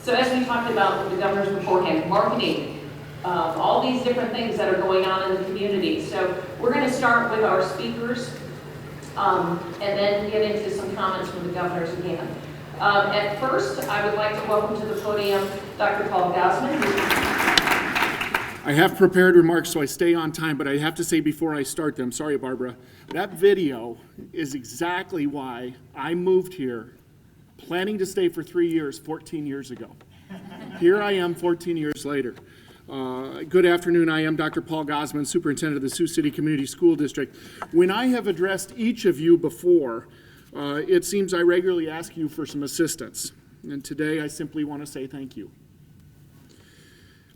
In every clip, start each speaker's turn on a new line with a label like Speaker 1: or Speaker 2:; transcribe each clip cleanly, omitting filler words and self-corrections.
Speaker 1: So as we talked about with the governors beforehand, marketing, all these different things that are going on in the community. So we're going to start with our speakers and then get into some comments from the governors again. At first, I would like to welcome to the podium Dr. Paul Gosman.
Speaker 2: I have prepared remarks so I stay on time, but I have to say before I start them, sorry Barbara, that video is exactly why I moved here planning to stay for 3 years 14 years ago. Here I am 14 years later. Good afternoon, I am Dr. Paul Gosman, Superintendent of the Sioux City Community School District. When I have addressed each of you before, it seems I regularly ask you for some assistance, and today I simply want to say thank you.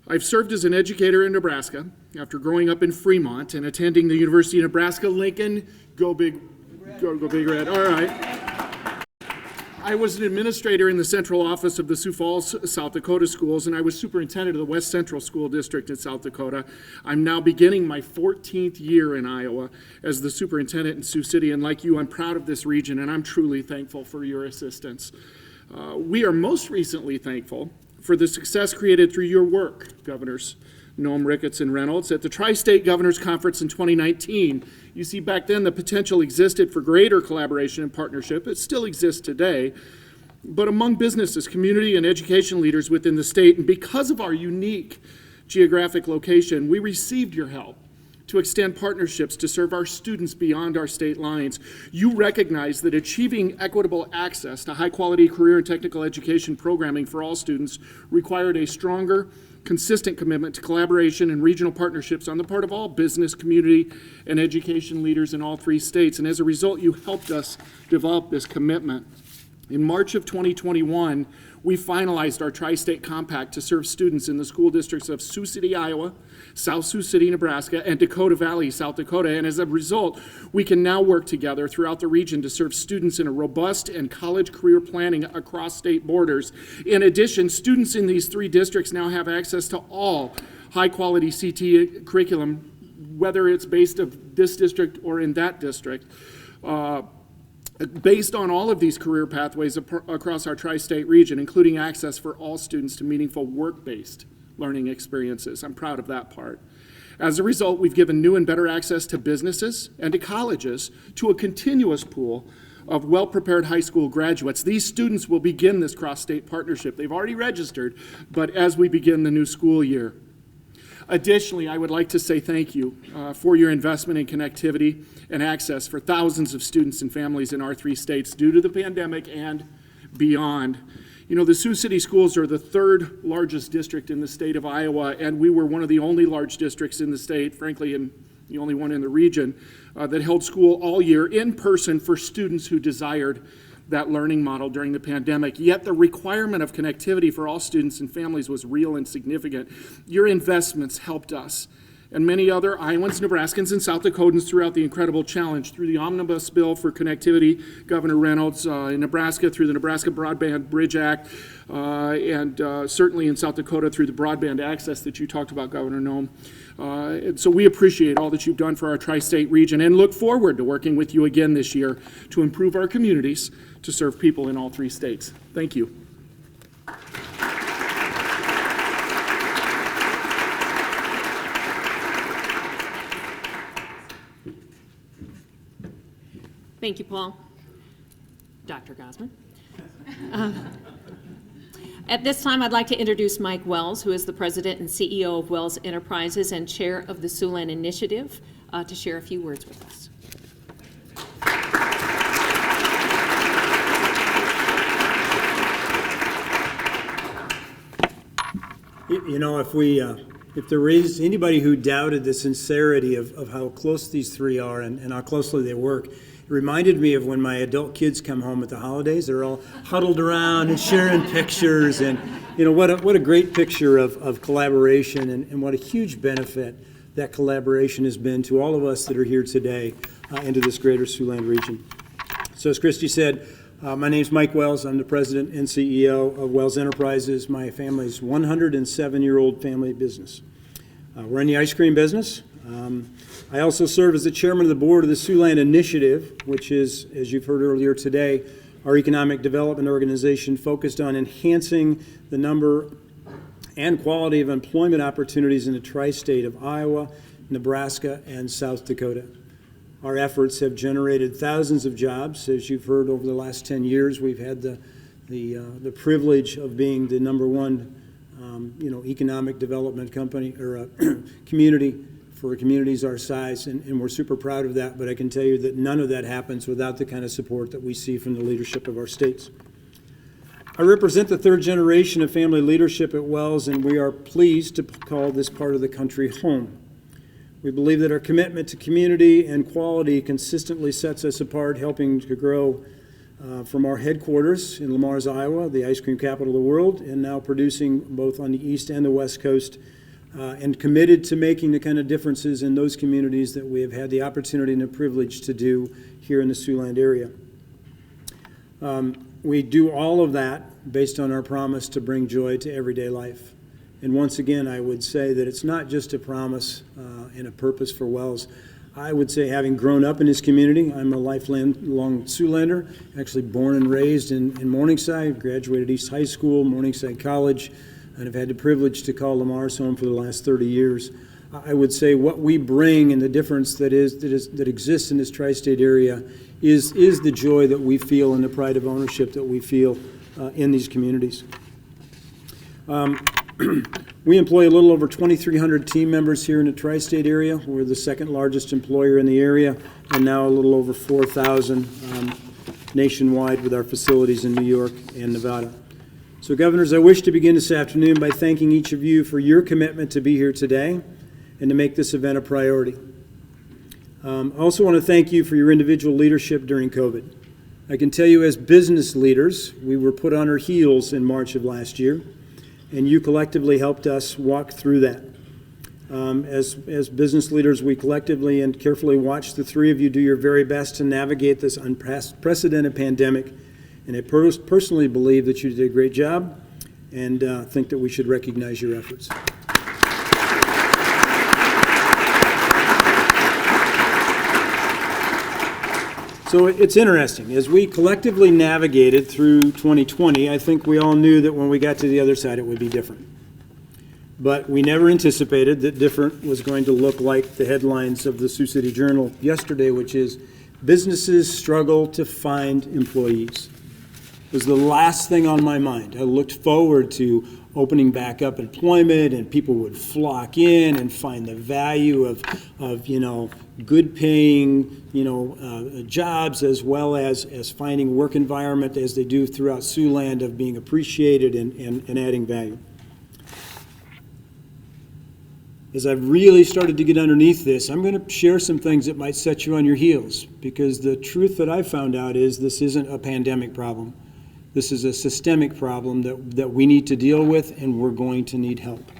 Speaker 2: I've served as an educator in Nebraska after growing up in Fremont and attending the University of Nebraska-Lincoln. Go Big Red, all right. I was an administrator in the central office of the Sioux Falls, South Dakota schools, and I was superintendent of the West Central School District in South Dakota. I'm now beginning my 14th year in Iowa as the superintendent in Sioux City, and like you, I'm proud of this region, and I'm truly thankful for your assistance. We are most recently thankful for the success created through your work, Governors Noem, Ricketts, and Reynolds, at the Tri-State Governors Conference in 2019. You see, back then the potential existed for greater collaboration and partnership. It still exists today, but among businesses, community, and education leaders within the state. And because of our unique geographic location, we received your help to extend partnerships to serve our students beyond our state lines. You recognize that achieving equitable access to high-quality career and technical education programming for all students required a stronger, consistent commitment to collaboration and regional partnerships on the part of all business, community, and education leaders in all 3 states. And as a result, you helped us develop this commitment. In March of 2021, we finalized our Tri-State Compact to serve students in the school districts of Sioux City, Iowa, South Sioux City, Nebraska, and Dakota Valley, South Dakota. And as a result, we can now work together throughout the region to serve students in a robust and college career planning across state borders. In addition, students in these 3 districts now have access to all high-quality CT curriculum, whether it's based of this district or in that district. Based on all of these career pathways across our tri-state region, including access for all students to meaningful work-based learning experiences. I'm proud of that part. As a result, we've given new and better access to businesses and to colleges to a continuous pool of well-prepared high school graduates. These students will begin this cross-state partnership. They've already registered, but as we begin the new school year. Additionally, I would like to say thank you for your investment in connectivity and access for thousands of students and families in our 3 states due to the pandemic and beyond. You know, the Sioux City schools are the 3rd largest district in the state of Iowa, and we were one of the only large districts in the state, frankly, and the only one in the region, that held school all year in person for students who desired that learning model during the pandemic. Yet the requirement of connectivity for all students and families was real and significant. Your investments helped us and many other Iowans, Nebraskans, and South Dakotans throughout the incredible challenge. Through the omnibus bill for connectivity, Governor Reynolds in Nebraska, through the Nebraska Broadband Bridge Act, and certainly in South Dakota through the broadband access that you talked about, Governor Noem. And so we appreciate all that you've done for our tri-state region and look forward to working with you again this year to improve our communities to serve people in all 3 states. Thank you.
Speaker 3: Thank you, Paul. Dr. Gosman. At this time, I'd like to introduce Mike Wells, who is the president and CEO of Wells Enterprises and chair of the Siouxland Initiative, to share a few words with us.
Speaker 4: You know, if there is anybody who doubted the sincerity of how close these 3 are and how closely they work, it reminded me of when my adult kids come home at the holidays. They're all huddled around and sharing pictures, and you know what a great picture of collaboration and what a huge benefit that collaboration has been to all of us that are here today into this greater Siouxland region. So as Kristi said, my name's Mike Wells. I'm the president and CEO of Wells Enterprises, my family's 107-year-old family business. We're in the ice cream business. I also serve as the chairman of the board of the Siouxland Initiative, which is, as you've heard earlier today, our economic development organization focused on enhancing the number and quality of employment opportunities in the tri-state of Iowa, Nebraska, and South Dakota. Our efforts have generated thousands of jobs. As you've heard, over the last 10 years, we've had the privilege of being the number one economic development company or community for communities our size, and we're super proud of that, but I can tell you that none of that happens without the kind of support that we see from the leadership of our states. I represent the third generation of family leadership at Wells, and we are pleased to call this part of the country home. We believe that our commitment to community and quality consistently sets us apart, helping to grow from our headquarters in Le Mars, Iowa, the ice cream capital of the world, and now producing both on the east and the west coast, and committed to making the kind of differences in those communities that we have had the opportunity and the privilege to do here in the Siouxland area. We do all of that based on our promise to bring joy to everyday life. And once again, I would say that it's not just a promise and a purpose for Wells. I would say, having grown up in this community, I'm a lifelong Siouxlander, actually born and raised in Morningside, graduated East High School, Morningside College, and I've had the privilege to call Le Mars home for the last 30 years. I would say what we bring and the difference that exists in this tri-state area is the joy that we feel and the pride of ownership that we feel in these communities. We employ a little over 2,300 team members here in the tri-state area. We're the second largest employer in the area, and now a little over 4,000 nationwide with our facilities in New York and Nevada. So, Governors, I wish to begin this afternoon by thanking each of you for your commitment to be here today and to make this event a priority. I also want to thank you for your individual leadership during COVID. I can tell you, as business leaders, we were put on our heels in March of last year, and you collectively helped us walk through that. As business leaders, we collectively and carefully watched the three of you do your very best to navigate this unprecedented pandemic, and I personally believe that you did a great job and think that we should recognize your efforts. So it's interesting. As we collectively navigated through 2020, I think we all knew that when we got to the other side, it would be different. But we never anticipated that different was going to look like the headlines of the Sioux City Journal yesterday, which is, "Businesses struggle to find employees." It was the last thing on my mind. I looked forward to opening back up employment, and people would flock in and find the value of good paying, jobs, as well as finding work environment as they do throughout Siouxland, of being appreciated and adding value. As I've really started to get underneath this, I'm going to share some things that might set you on your heels, because the truth that I found out is this isn't a pandemic problem. This is a systemic problem that we need to deal with, and we're going to need help.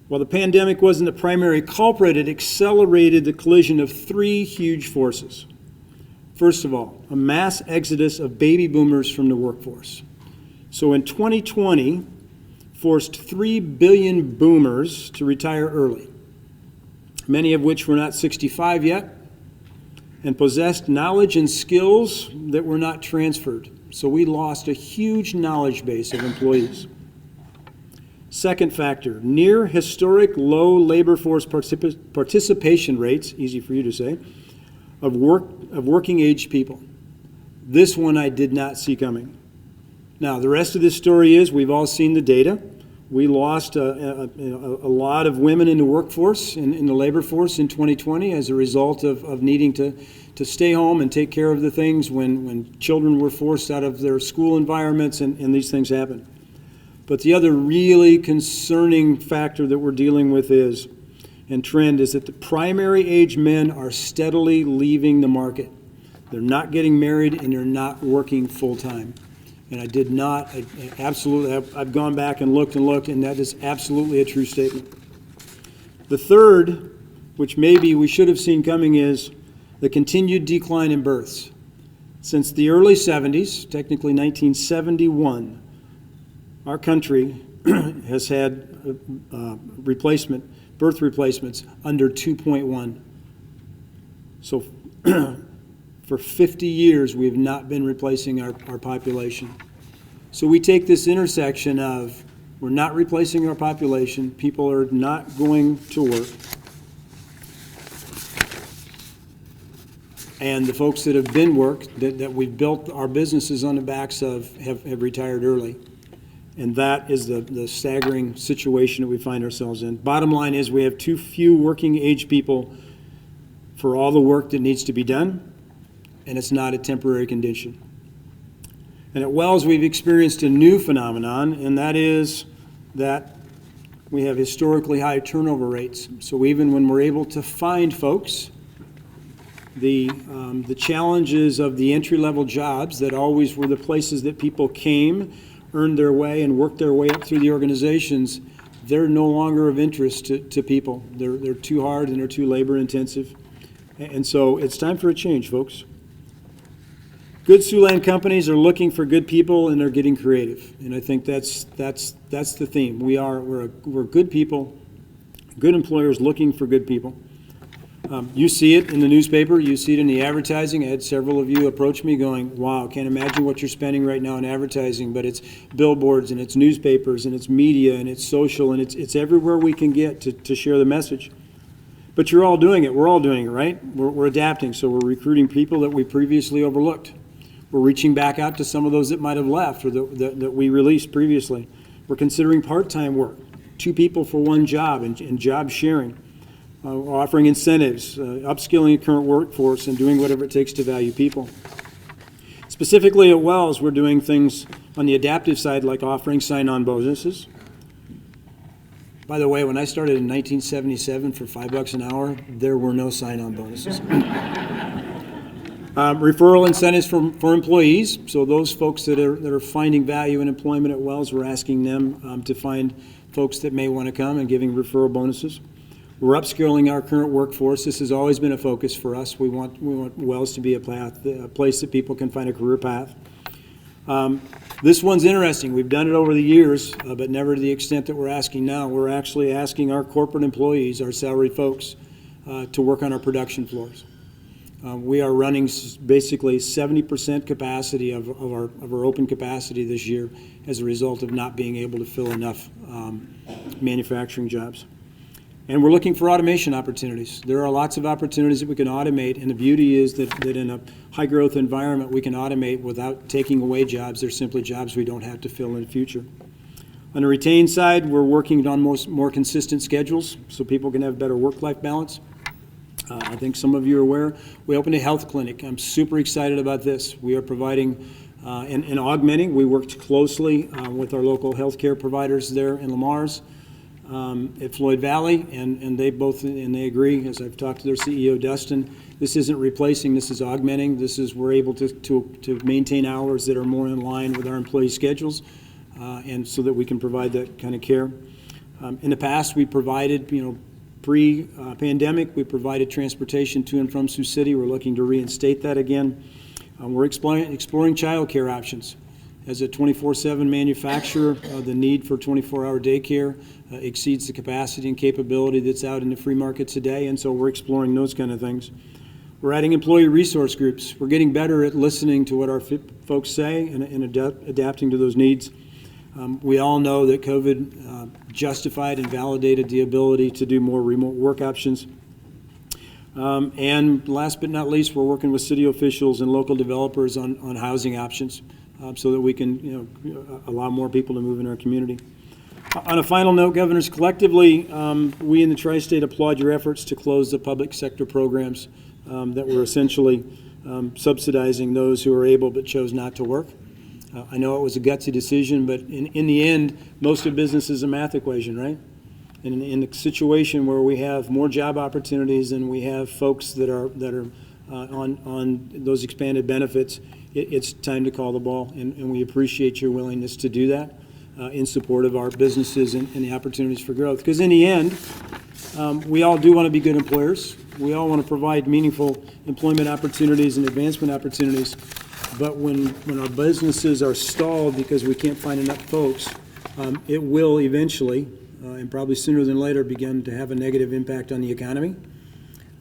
Speaker 4: While the pandemic wasn't the primary culprit, it accelerated the collision of three huge forces. First of all, a mass exodus of baby boomers from the workforce. So in 2020, forced 3 billion boomers to retire early, many of which were not 65 yet, and possessed knowledge and skills that were not transferred. So we lost a huge knowledge base of employees. Second factor, near historic low labor force participation rates, easy for you to say, of working age people. This one I did not see coming. Now, the rest of this story is, we've all seen the data. We lost a lot of women in the workforce, in the labor force in 2020, as a result of needing to stay home and take care of the things when children were forced out of their school environments, and these things happen. But the other really concerning factor that we're dealing with is that the primary age men are steadily leaving the market. They're not getting married, and they're not working full time. And I've gone back and looked, and that is absolutely a true statement. The third, which maybe we should have seen coming, is the continued decline in births. Since the early 70s, technically 1971, our country has had birth replacements under 2.1. So For 50 years, we have not been replacing our population. So we take this intersection of we're not replacing our population, people are not going to work, and the folks that have been worked, that we've built our businesses on the backs of, have retired early. And that is the staggering situation that we find ourselves in. Bottom line is we have too few working age people for all the work that needs to be done, and it's not a temporary condition. And at Wells, we've experienced a new phenomenon, and that is that we have historically high turnover rates. So even when we're able to find folks, the challenges of the entry-level jobs that always were the places that people came, earned their way, and worked their way up through the organizations, they're no longer of interest to people. They're too hard and they're too labor-intensive. And so it's time for a change, folks. Good Siouxland companies are looking for good people, and they're getting creative. And I think that's the theme. We're good people, good employers looking for good people. You see it in the newspaper, you see it in the advertising. I had several of you approach me going, wow, can't imagine what you're spending right now in advertising, but it's billboards and it's newspapers and it's media and it's social and it's everywhere we can get to share the message. But you're all doing it. We're all doing it, right? We're adapting. So we're recruiting people that we previously overlooked. We're reaching back out to some of those that might have left or that we released previously. We're considering part-time work, 2 people for 1 job and job sharing. Offering incentives, upskilling the current workforce, and doing whatever it takes to value people. Specifically at Wells, we're doing things on the adaptive side like offering sign-on bonuses. By the way, when I started in 1977 for $5 an hour, there were no sign-on bonuses. Referral incentives for employees, so those folks that are finding value in employment at Wells, we're asking them to find folks that may want to come and giving referral bonuses. We're upskilling our current workforce. This has always been a focus for us. We want Wells to be a place that people can find a career path. This one's interesting. We've done it over the years, but never to the extent that we're asking now. We're actually asking our corporate employees, our salaried folks, to work on our production floors. We are running basically 70% capacity of our open capacity this year as a result of not being able to fill enough manufacturing jobs. And we're looking for automation opportunities. There are lots of opportunities that we can automate, and the beauty is that in a high-growth environment, we can automate without taking away jobs. They're simply jobs we don't have to fill in the future. On the retained side, we're working on more consistent schedules so people can have better work-life balance. I think some of you are aware, we opened a health clinic. I'm super excited about this. We are providing and augmenting. We worked closely with our local healthcare providers there in Lamar's. At Floyd Valley, and they agree, as I've talked to their CEO, Dustin, this isn't replacing, this is augmenting. We're able to maintain hours that are more in line with our employee schedules, and so that we can provide that kind of care. In the past, we provided, pre-pandemic, we provided transportation to and from Sioux City. We're looking to reinstate that again. We're exploring child care options. As a 24/7 manufacturer, the need for 24-hour daycare exceeds the capacity and capability that's out in the free market today, and so we're exploring those kind of things. We're adding employee resource groups. We're getting better at listening to what our folks say and adapting to those needs. We all know that COVID justified and validated the ability to do more remote work options. And last but not least, we're working with city officials and local developers on housing options. So that we can allow more people to move in our community. On a final note, governors, collectively, we in the Tri-State applaud your efforts to close the public sector programs that were essentially subsidizing those who are able but chose not to work. I know it was a gutsy decision, but in the end, most of business is a math equation, right? And in a situation where we have more job opportunities and we have folks that are on those expanded benefits, it's time to call the ball, and we appreciate your willingness to do that in support of our businesses and the opportunities for growth. Because in the end, we all do want to be good employers. We all want to provide meaningful employment opportunities and advancement opportunities. But when our businesses are stalled because we can't find enough folks, it will eventually, and probably sooner than later, begin to have a negative impact on the economy.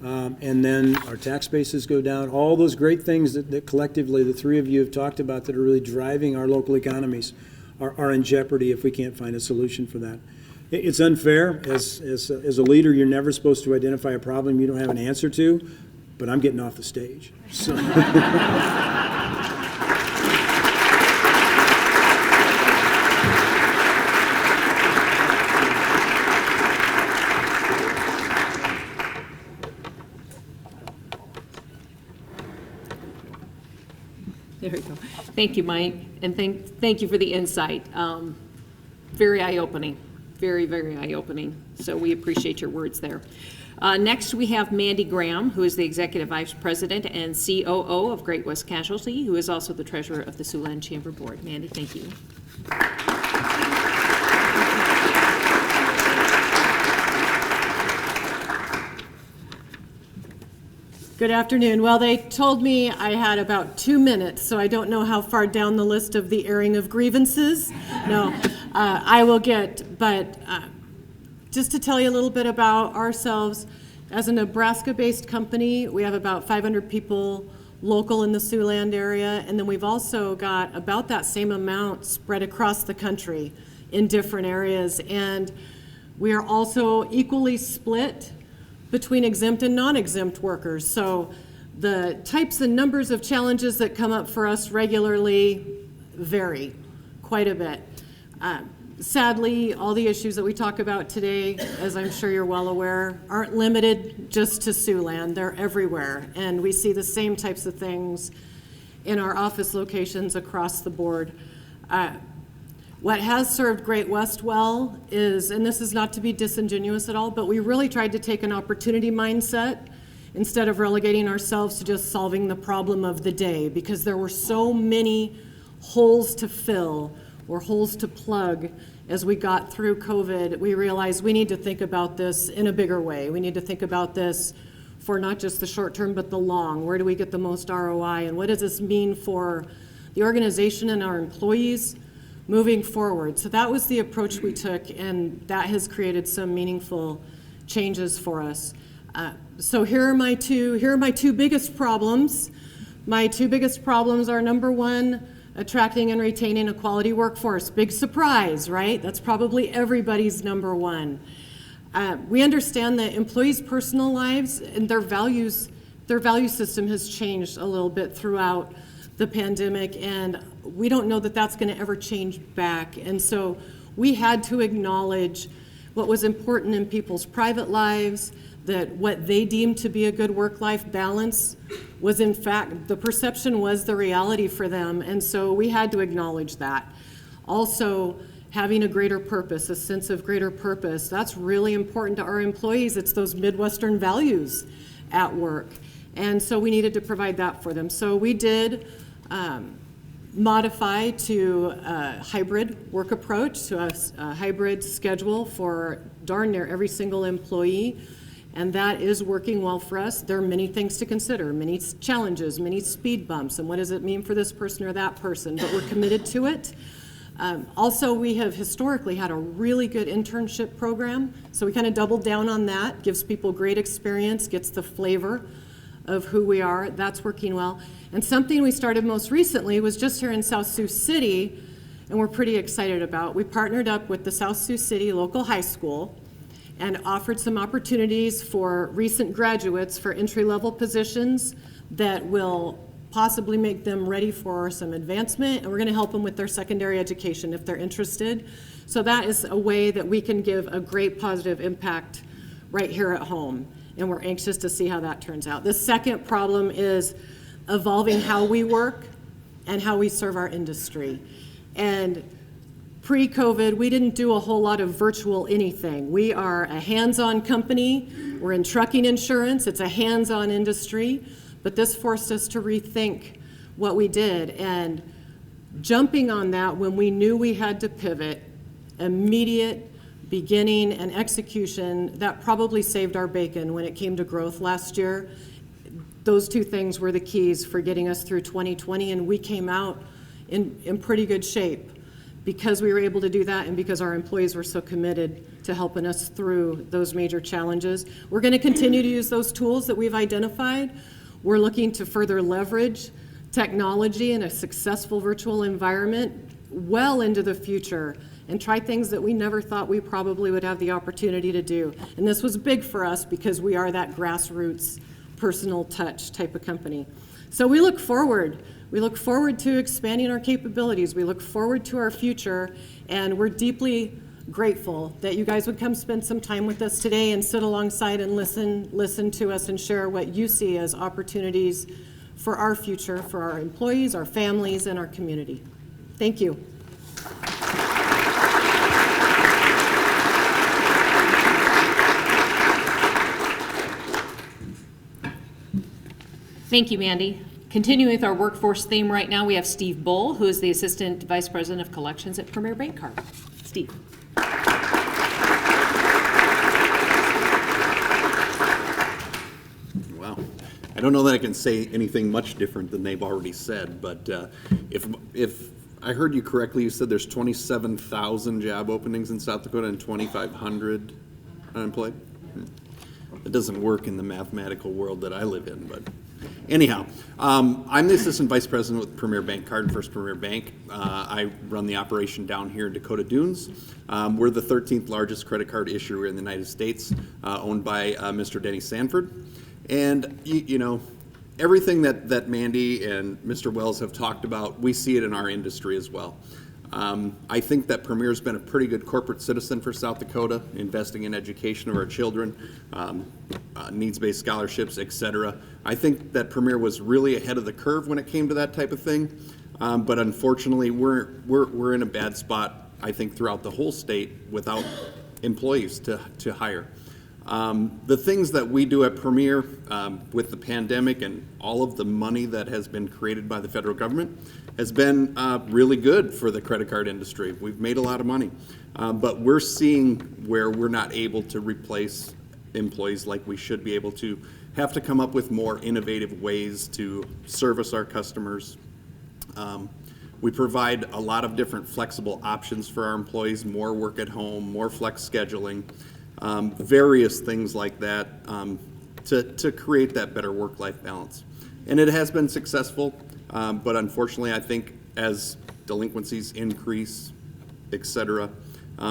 Speaker 4: And then our tax bases go down. All those great things that collectively the three of you have talked about that are really driving our local economies are in jeopardy if we can't find a solution for that. It's unfair. As a leader, you're never supposed to identify a problem you don't have an answer to, but I'm getting off the stage. So.
Speaker 3: There we go. Thank you, Mike, and thank you for the insight. Very eye-opening, very, very eye-opening. So we appreciate your words there. Next, we have Mandy Graham, who is the Executive Vice President and COO of Great West Casualty, who is also the Treasurer of the Siouxland Chamber Board. Mandy, thank you.
Speaker 5: Good afternoon. Well, they told me I had about 2 minutes, so I don't know how far down the list of the airing of grievances. No, I will get, but just to tell you a little bit about ourselves, as a Nebraska-based company, we have about 500 people local in the Siouxland area, and then we've also got about that same amount spread across the country in different areas, and we are also equally split between exempt and non-exempt workers. So the types and numbers of challenges that come up for us regularly vary quite a bit. Sadly, all the issues that we talk about today, as I'm sure you're well aware, aren't limited just to Siouxland. They're everywhere. And we see the same types of things in our office locations across the board. What has served Great West well is, and this is not to be disingenuous at all, but we really tried to take an opportunity mindset instead of relegating ourselves to just solving the problem of the day, because there were so many holes to fill or holes to plug as we got through COVID. We realized we need to think about this in a bigger way. We need to think about this for not just the short term, but the long. Where do we get the most ROI, and what does this mean for the organization and our employees moving forward? So that was the approach we took, and that has created some meaningful changes for us. So here are my two biggest problems. My two biggest problems are, number one, attracting and retaining a quality workforce. Big surprise, right? That's probably everybody's number one. We understand that employees' personal lives and their value system has changed a little bit throughout the pandemic, and we don't know that that's going to ever change back. And so we had to acknowledge what was important in people's private lives, that what they deemed to be a good work-life balance was, in fact, the perception was the reality for them. And so we had to acknowledge that. Also, having a greater purpose, a sense of greater purpose, that's really important to our employees. It's those Midwestern values at work. And so we needed to provide that for them. So we did modify to a hybrid work approach, to a hybrid schedule for darn near every single employee, and that is working well for us. There are many things to consider, many challenges, many speed bumps, and what does it mean for this person or that person, but we're committed to it. Also, we have historically had a really good internship program, so we kind of doubled down on that, gives people great experience, gets the flavor of who we are. That's working well. And something we started most recently was just here in South Sioux City, and we're pretty excited about. We partnered up with the South Sioux City local high school and offered some opportunities for recent graduates for entry-level positions that will possibly make them ready for some advancement, and we're going to help them with their secondary education if they're interested. So that is a way that we can give a great positive impact right here at home, and we're anxious to see how that turns out. The second problem is evolving how we work and how we serve our industry. And pre-COVID, we didn't do a whole lot of virtual anything. We are a hands-on company. We're in trucking insurance. It's a hands-on industry. But this forced us to rethink what we did. And jumping on that when we knew we had to pivot, immediate beginning and execution, that probably saved our bacon when it came to growth last year. Those two things were the keys for getting us through 2020, and we came out in pretty good shape because we were able to do that and because our employees were so committed to helping us through those major challenges. We're going to continue to use those tools that we've identified. We're looking to further leverage technology in a successful virtual environment well into the future and try things that we never thought we probably would have the opportunity to do. And this was big for us because we are that grassroots, personal touch type of company. So we look forward. We look forward to expanding our capabilities. We look forward to our future, and we're deeply grateful that you guys would come spend some time with us today and sit alongside and listen to us and share what you see as opportunities for our future, for our employees, our families, and our community. Thank you.
Speaker 3: Thank you, Mandy. Continuing with our workforce theme right now, we have Steve Bull, who is the Assistant Vice President of Collections at Premier Bank Card. Steve.
Speaker 6: Wow. I don't know that I can say anything much different than they've already said, but if I heard you correctly, you said there's 27,000 job openings in South Dakota and 2,500 unemployed? It doesn't work in the mathematical world that I live in, but anyhow, I'm the Assistant Vice President with Premier Bank Card and First Premier Bank. I run the operation down here in Dakota Dunes. We're the 13th largest credit card issuer in the United States, owned by Mr. Denny Sanford. And, you know, everything that Mandy and Mr. Wells have talked about, we see it in our industry as well. I think that Premier's been a pretty good corporate citizen for South Dakota, investing in education of our children, needs-based scholarships, et cetera. I think that Premier was really ahead of the curve when it came to that type of thing. But unfortunately, we're in a bad spot, I think, throughout the whole state without employees to hire. The things that we do at Premier with the pandemic and all of the money that has been created by the federal government has been really good for the credit card industry. We've made a lot of money, but we're seeing where we're not able to replace employees like we should be able to, have to come up with more innovative ways to service our customers. We provide a lot of different flexible options for our employees, more work at home, more flex scheduling. Various things like that to create that better work-life balance. And it has been successful, but unfortunately I think as delinquencies increase, et cetera,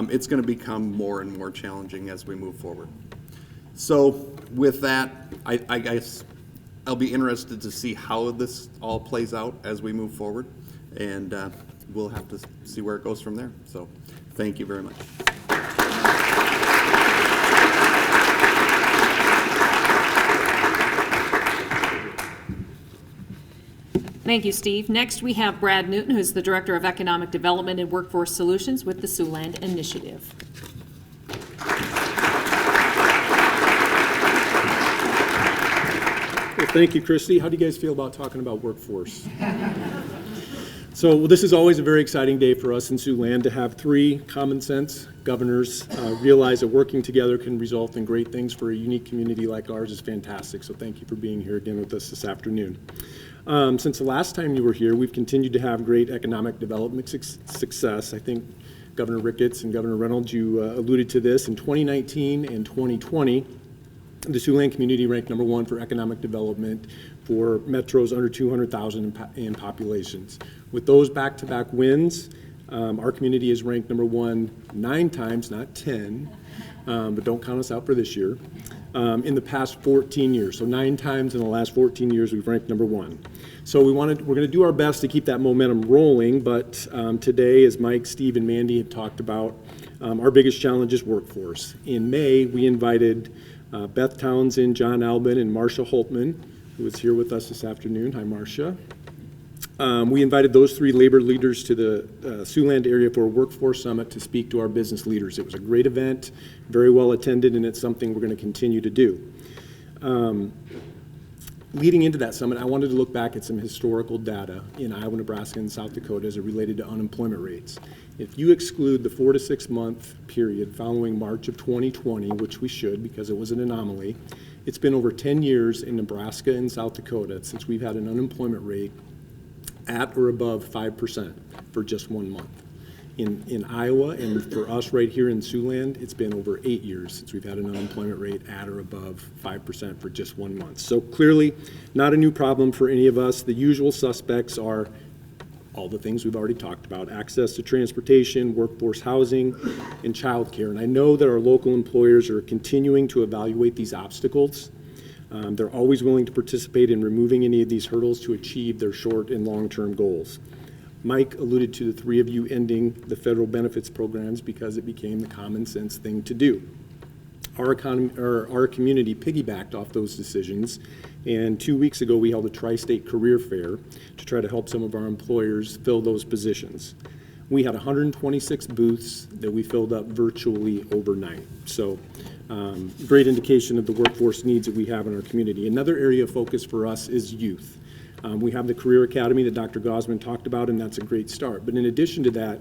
Speaker 6: it's going to become more and more challenging as we move forward. So with that, I guess I'll be interested to see how this all plays out as we move forward, and we'll have to see where it goes from there. So thank you very much.
Speaker 3: Thank you, Steve. Next, we have Brad Newton, who's the Director of Economic Development and Workforce Solutions with the Siouxland Initiative.
Speaker 7: Well, thank you, Kristi. How do you guys feel about talking about workforce? So this is always a very exciting day for us in Siouxland to have three common sense governors realize that working together can result in great things for a unique community like ours is fantastic. So thank you for being here again with us this afternoon. Since the last time you were here, we've continued to have great economic development success. I think Governor Ricketts and Governor Reynolds, you alluded to this. In 2019 and 2020, the Siouxland community ranked #1 for economic development for metros under 200,000 in populations. With those back-to-back wins, our community is ranked #1 9 times, not 10, but don't count us out for this year, in the past 14 years. So 9 times in the last 14 years, we've ranked #1. So we're going to do our best to keep that momentum rolling, but today, as Mike, Steve, and Mandy have talked about, our biggest challenge is workforce. In May, we invited Beth Townsend, John Albin, and Marcia Holtman, who is here with us this afternoon. Hi, Marcia. We invited those three labor leaders to the Siouxland area for a workforce summit to speak to our business leaders. It was a great event, very well attended, and it's something we're going to continue to do. Leading into that summit, I wanted to look back at some historical data in Iowa, Nebraska, and South Dakota as it related to unemployment rates. If you exclude the 4 to 6 month period following March of 2020, which we should because it was an anomaly, it's been over 10 years in Nebraska and South Dakota since we've had an unemployment rate at or above 5% for just 1 month. In Iowa, and for us right here in Siouxland, it's been over 8 years since we've had an unemployment rate at or above 5% for just 1 month. So clearly, not a new problem for any of us. The usual suspects are all the things we've already talked about: access to transportation, workforce housing, and childcare. And I know that our local employers are continuing to evaluate these obstacles. They're always willing to participate in removing any of these hurdles to achieve their short and long-term goals. Mike alluded to the three of you ending the federal benefits programs because it became the common sense thing to do. Our community piggybacked off those decisions, and 2 weeks ago we held a tri-state career fair to try to help some of our employers fill those positions. We had 126 booths that we filled up virtually overnight. So great indication of the workforce needs that we have in our community. Another area of focus for us is youth. We have the Career Academy that Dr. Gosman talked about, and that's a great start. But in addition to that,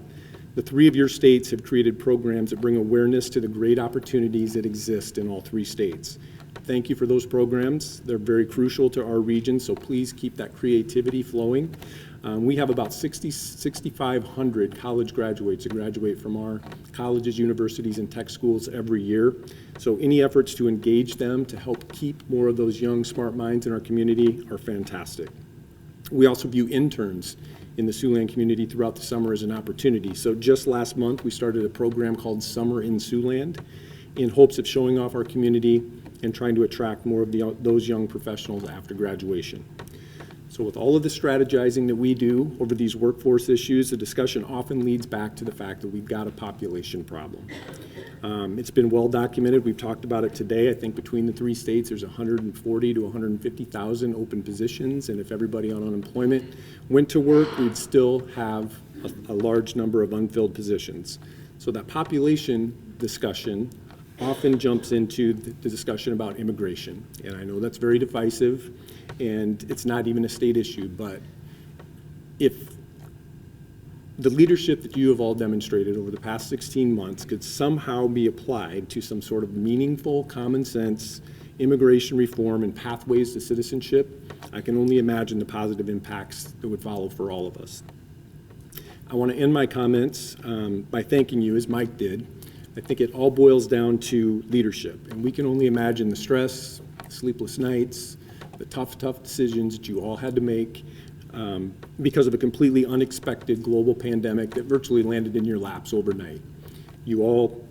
Speaker 7: the three of your states have created programs that bring awareness to the great opportunities that exist in all 3 states. Thank you for those programs. They're very crucial to our region, so please keep that creativity flowing. We have about 6,500 college graduates that graduate from our colleges, universities, and tech schools every year. So any efforts to engage them to help keep more of those young, smart minds in our community are fantastic. We also view interns in the Siouxland community throughout the summer as an opportunity. So just last month, we started a program called Summer in Siouxland in hopes of showing off our community and trying to attract more of those young professionals after graduation. So with all of the strategizing that we do over these workforce issues, the discussion often leads back to the fact that we've got a population problem. It's been well documented. We've talked about it today. I think between the 3 states, there's 140 to 150,000 open positions, and if everybody on unemployment went to work, we'd still have a large number of unfilled positions. So that population discussion often jumps into the discussion about immigration. And I know that's very divisive, and it's not even a state issue, but if the leadership that you have all demonstrated over the past 16 months could somehow be applied to some sort of meaningful, common sense immigration reform and pathways to citizenship, I can only imagine the positive impacts that would follow for all of us. I want to end my comments by thanking you, as Mike did. I think it all boils down to leadership, and we can only imagine the stress, sleepless nights, the tough decisions that you all had to make because of a completely unexpected global pandemic that virtually landed in your laps overnight. You all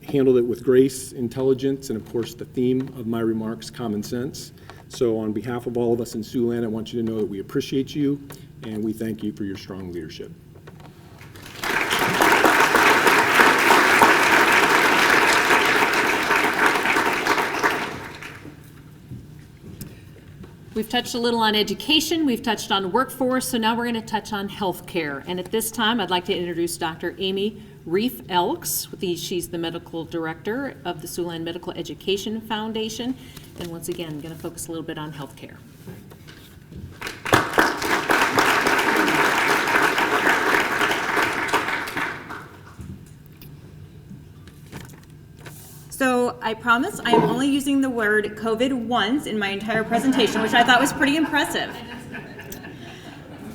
Speaker 7: handled it with grace, intelligence, and of course the theme of my remarks, common sense. So on behalf of all of us in Siouxland, I want you to know that we appreciate you and we thank you for your strong leadership.
Speaker 3: We've touched a little on education, we've touched on workforce, so now we're going to touch on healthcare. And at this time, I'd like to introduce Dr. Amy Reif-Elks. She's the medical director of the Siouxland Medical Education Foundation. And once again, I'm going to focus a little bit on healthcare.
Speaker 8: So I promise I am only using the word COVID once in my entire presentation, which I thought was pretty impressive.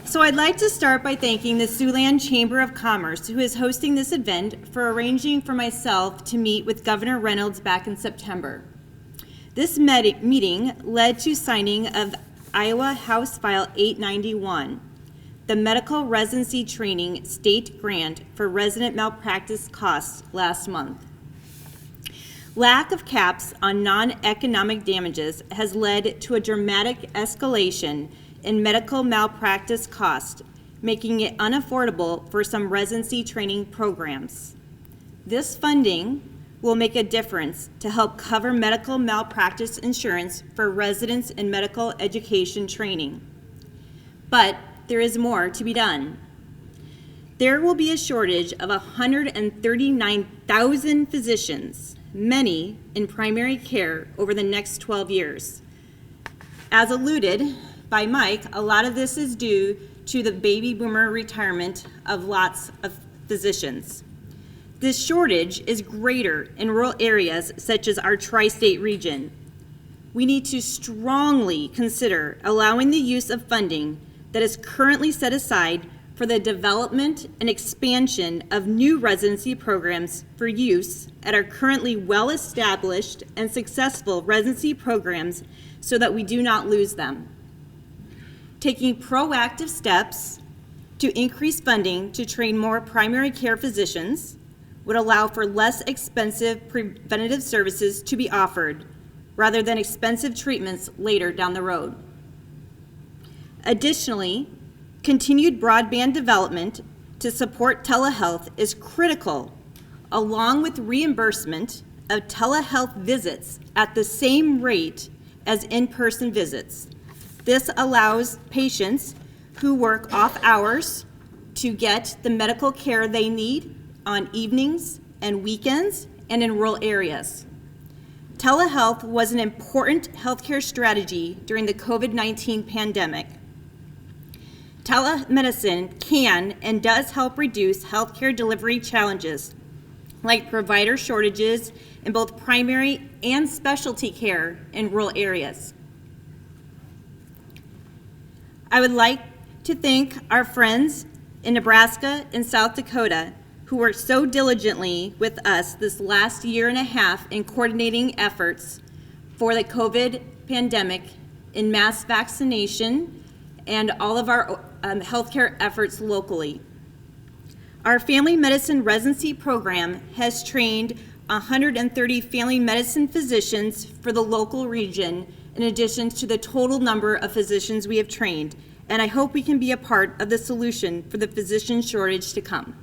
Speaker 8: So I'd like to start by thanking the Siouxland Chamber of Commerce, who is hosting this event, for arranging for myself to meet with Governor Reynolds back in September. This meeting led to signing of Iowa House File 891, the Medical Residency Training State Grant for Resident Malpractice Costs, last month. Lack of caps on non-economic damages has led to a dramatic escalation in medical malpractice costs, making it unaffordable for some residency training programs. This funding will make a difference to help cover medical malpractice insurance for residents in medical education training. But there is more to be done. There will be a shortage of 139,000 physicians, many in primary care, over the next 12 years. As alluded by Mike, a lot of this is due to the baby boomer retirement of lots of physicians. This shortage is greater in rural areas such as our tri-state region. We need to strongly consider allowing the use of funding that is currently set aside for the development and expansion of new residency programs for use at our currently well-established and successful residency programs so that we do not lose them. Taking proactive steps to increase funding to train more primary care physicians would allow for less expensive preventative services to be offered rather than expensive treatments later down the road. Additionally, continued broadband development to support telehealth is critical, along with reimbursement of telehealth visits at the same rate as in-person visits. This allows patients who work off hours to get the medical care they need on evenings and weekends and in rural areas. Telehealth was an important healthcare strategy during the COVID-19 pandemic. Telemedicine can and does help reduce healthcare delivery challenges, like provider shortages in both primary and specialty care in rural areas. I would like to thank our friends in Nebraska and South Dakota who worked so diligently with us this last year and a half in coordinating efforts for the COVID pandemic in mass vaccination and all of our healthcare efforts locally. Our family medicine residency program has trained 130 family medicine physicians for the local region, in addition to the total number of physicians we have trained, and I hope we can be a part of the solution for the physician shortage to come.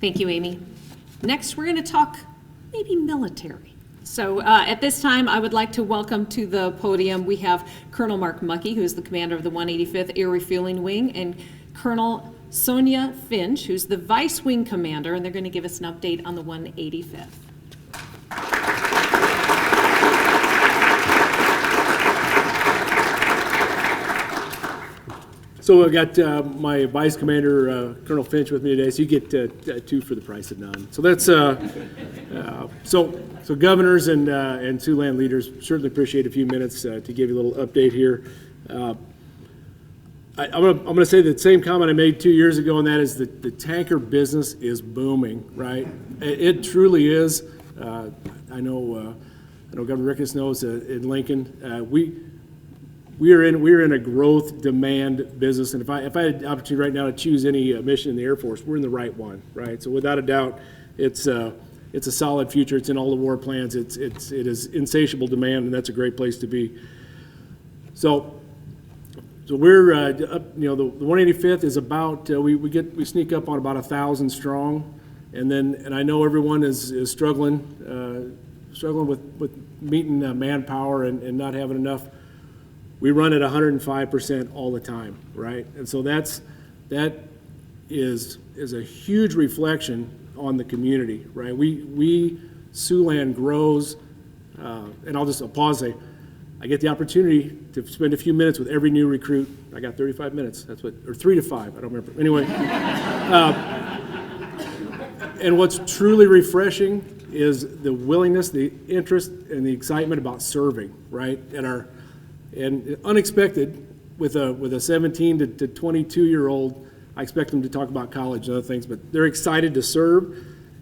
Speaker 3: Thank you, Amy. Next, we're going to talk maybe military. So at this time, I would like to welcome to the podium, we have Colonel Mark Muckey, who is the commander of the 185th Air Refueling Wing, and Colonel Sonia Finch, who's the vice wing commander, and they're going to give us an update on the 185th.
Speaker 7: So I've got my Vice Commander, Colonel Finch, with me today, so you get two for the price of none. So that's, so governors and Siouxland leaders certainly appreciate a few minutes to give you a little update here. I'm gonna say the same comment I made 2 years ago, and that is that the tanker business is booming, right? It truly is. I know Governor Ricketts knows in Lincoln, we're in a growth demand business, and if I had the opportunity right now to choose any mission in the Air Force, we're in the right one, right? So without a doubt, it's a solid future. It's in all the war plans. It is insatiable demand, and that's a great place to be. So we're up, the 185th is about we sneak up on about 1,000 strong, and I know everyone is struggling with meeting manpower and not having enough. We run at 105% all the time, right? And so that is a huge reflection on the community, right? We Siouxland grows, and I'll pause and say, I get the opportunity to spend a few minutes with every new recruit. I got 35 minutes, or 3 to 5, I don't remember. Anyway, and what's truly refreshing is the willingness, the interest, and the excitement about serving, right? And unexpected with a 17 to 22-year-old, I expect them to talk about college and other things, but they're excited to serve,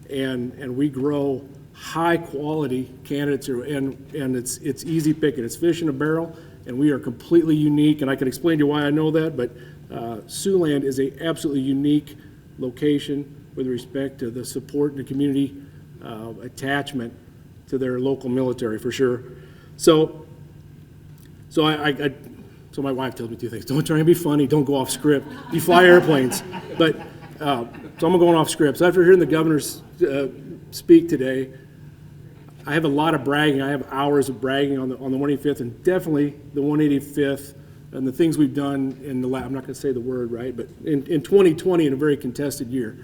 Speaker 7: and we grow high-quality candidates, and it's easy picking. It's fish in a barrel, and we are completely unique, and I can explain to you why I know that, but Siouxland is a absolutely unique location with respect to the support and the community attachment to their local military, for sure. So my wife tells me 2 things. Don't try and be funny. Don't go off script. You fly airplanes. But, so I'm going off script. So after hearing the governors speak today, I have a lot of bragging. I have hours of bragging on the 185th, and definitely the 185th and the things we've done in the I'm not going to say the word, right, but in 2020, in a very contested year.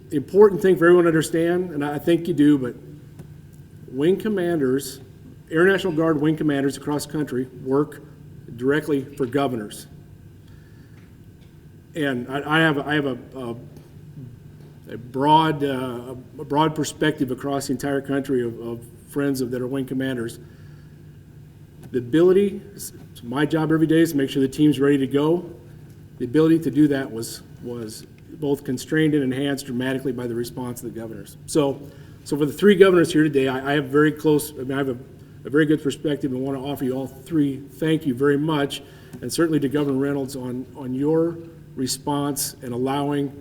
Speaker 7: The important thing for everyone to understand, and I think you do, but wing commanders, Air National Guard wing commanders across the country work directly for governors. And I have a
Speaker 2: broad perspective across the entire country of friends that are wing commanders. The ability, it's my job every day is to make sure the team's ready to go. The ability to do that was both constrained and enhanced dramatically by the response of the governors. So for the three governors here today, I have very close, I have a very good perspective and want to offer you all three thank you very much, and certainly to Governor Reynolds on your response and allowing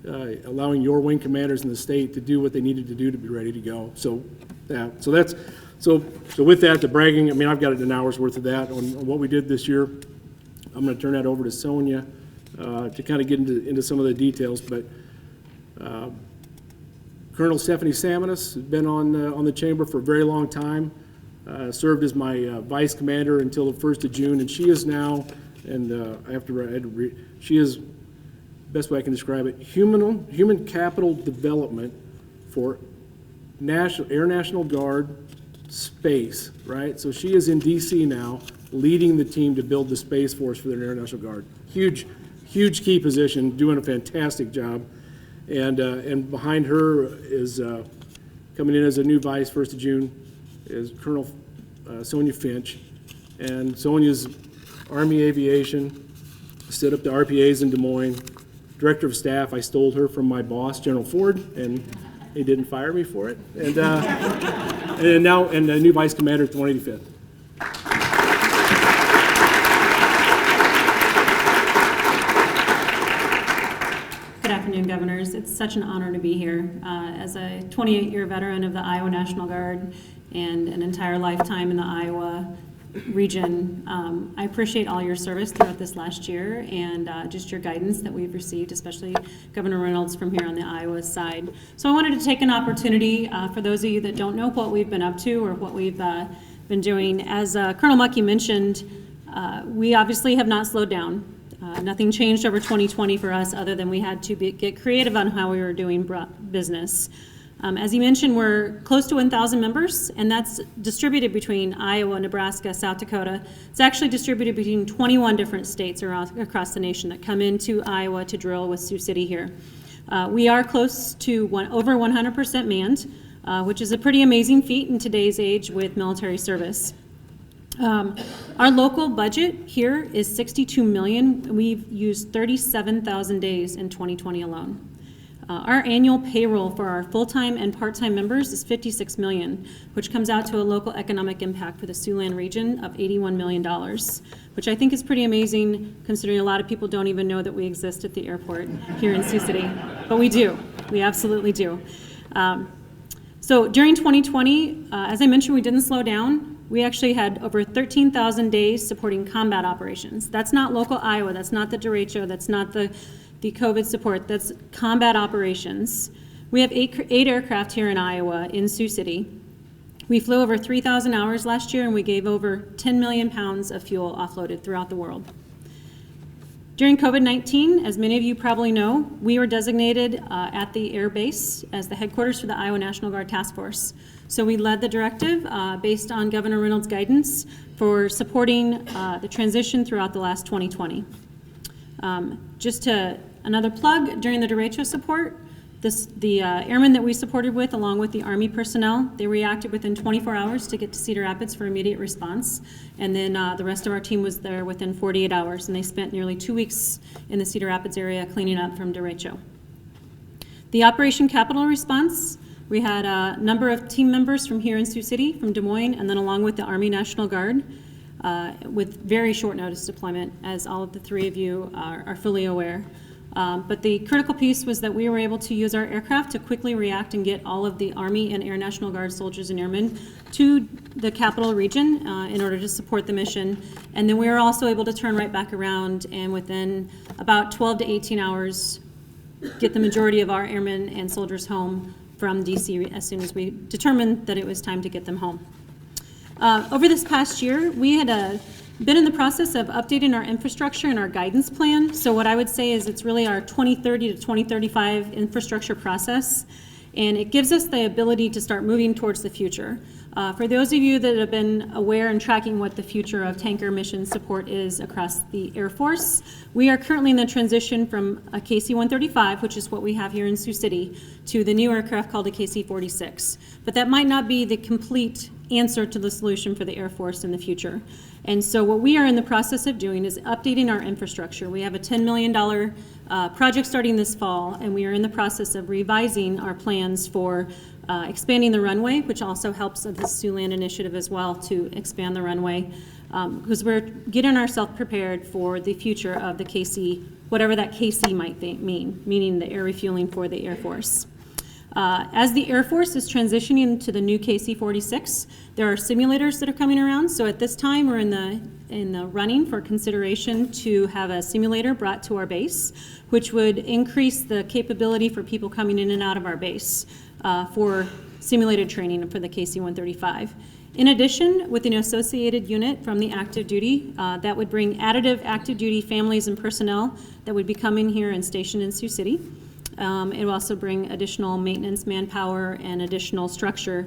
Speaker 2: your wing commanders in the state to do what they needed to do to be ready to go. So with that, the bragging, I've got an hour's worth of that on what we did this year. I'm going to turn that over to Sonia to kind of get into some of the details, but Colonel Stephanie Samanis has been on the chamber for a very long time, served as my vice commander until the 1st of June, and she is now, and she is, best way I can describe it, human capital development for Air National Guard space, right? So she is in DC now, leading the team to build the Space Force for the Air National Guard. Huge key position, doing a fantastic job. And behind her is coming in as a new vice, 1st of June, is Colonel Sonia Finch. And Sonia's Army Aviation, stood up to RPAs in Des Moines. Director of Staff, I stole her from my boss, General Ford, and he didn't fire me for it. And and the new Vice Commander at the 185th.
Speaker 9: Good afternoon, Governors. It's such an honor to be here. As a 28-year veteran of the Iowa National Guard and an entire lifetime in the Iowa region, I appreciate all your service throughout this last year and just your guidance that we've received, especially Governor Reynolds from here on the Iowa side. So I wanted to take an opportunity for those of you that don't know what we've been up to or what we've been doing. As Colonel Muckey mentioned, we obviously have not slowed down. Nothing changed over 2020 for us other than we had to get creative on how we were doing business. As he mentioned, we're close to 1,000 members, and that's distributed between Iowa, Nebraska, South Dakota. It's actually distributed between 21 different states across the nation that come into Iowa to drill with Sioux City here. We are close to over 100% manned, which is a pretty amazing feat in today's age with military service. Our local budget here is $62 million. We've used 37,000 days in 2020 alone. Our annual payroll for our full-time and part-time members is $56 million, which comes out to a local economic impact for the Siouxland region of $81 million, which I think is pretty amazing considering a lot of people don't even know that we exist at the airport here in Sioux City. But we do. We absolutely do. So during 2020, as I mentioned, we didn't slow down. We actually had over 13,000 days supporting combat operations. That's not local Iowa. That's not the derecho. That's not the COVID support. That's combat operations. We have eight aircraft here in Iowa, in Sioux City. We flew over 3,000 hours last year, and we gave over 10 million pounds of fuel offloaded throughout the world. During COVID-19, as many of you probably know, we were designated at the air base as the headquarters for the Iowa National Guard Task Force. So we led the directive based on Governor Reynolds' guidance for supporting the transition throughout the last 2020. Another plug, during the derecho support, the airmen that we supported with, along with the Army personnel, they reacted within 24 hours to get to Cedar Rapids for immediate response. And then the rest of our team was there within 48 hours, and they spent nearly 2 weeks in the Cedar Rapids area cleaning up from derecho. The Operation Capital Response, we had a number of team members from here in Sioux City, from Des Moines, and then along with the Army National Guard, with very short notice deployment, as all of the three of you are fully aware. But the critical piece was that we were able to use our aircraft to quickly react and get all of the Army and Air National Guard soldiers and airmen to the capital region in order to support the mission. And then we were also able to turn right back around and within about 12 to 18 hours get the majority of our airmen and soldiers home from DC as soon as we determined that it was time to get them home. Over this past year, we had been in the process of updating our infrastructure and our guidance plan. So what I would say is it's really our 2030 to 2035 infrastructure process. and it gives us the ability to start moving towards the future. For those of you that have been aware and tracking what the future of tanker mission support is across the Air Force, we are currently in the transition from a KC-135, which is what we have here in Sioux City, to the new aircraft called a KC-46. But that might not be the complete answer to the solution for the Air Force in the future. And so what we are in the process of doing is updating our infrastructure. We have a $10 million project starting this fall, and we are in the process of revising our plans for expanding the runway, which also helps with the Siouxland initiative as well to expand the runway, because we're getting ourselves prepared for the future of the KC, whatever that KC might mean, meaning the air refueling for the Air Force. As the Air Force is transitioning to the new KC-46, there are simulators that are coming around. So at this time, we're in the running for consideration to have a simulator brought to our base, which would increase the capability for people coming in and out of our base for simulated training for the KC-135. In addition, with an associated unit from the active duty, that would bring additive active duty families and personnel that would be coming here and stationed in Sioux City. It will also bring additional maintenance manpower and additional structure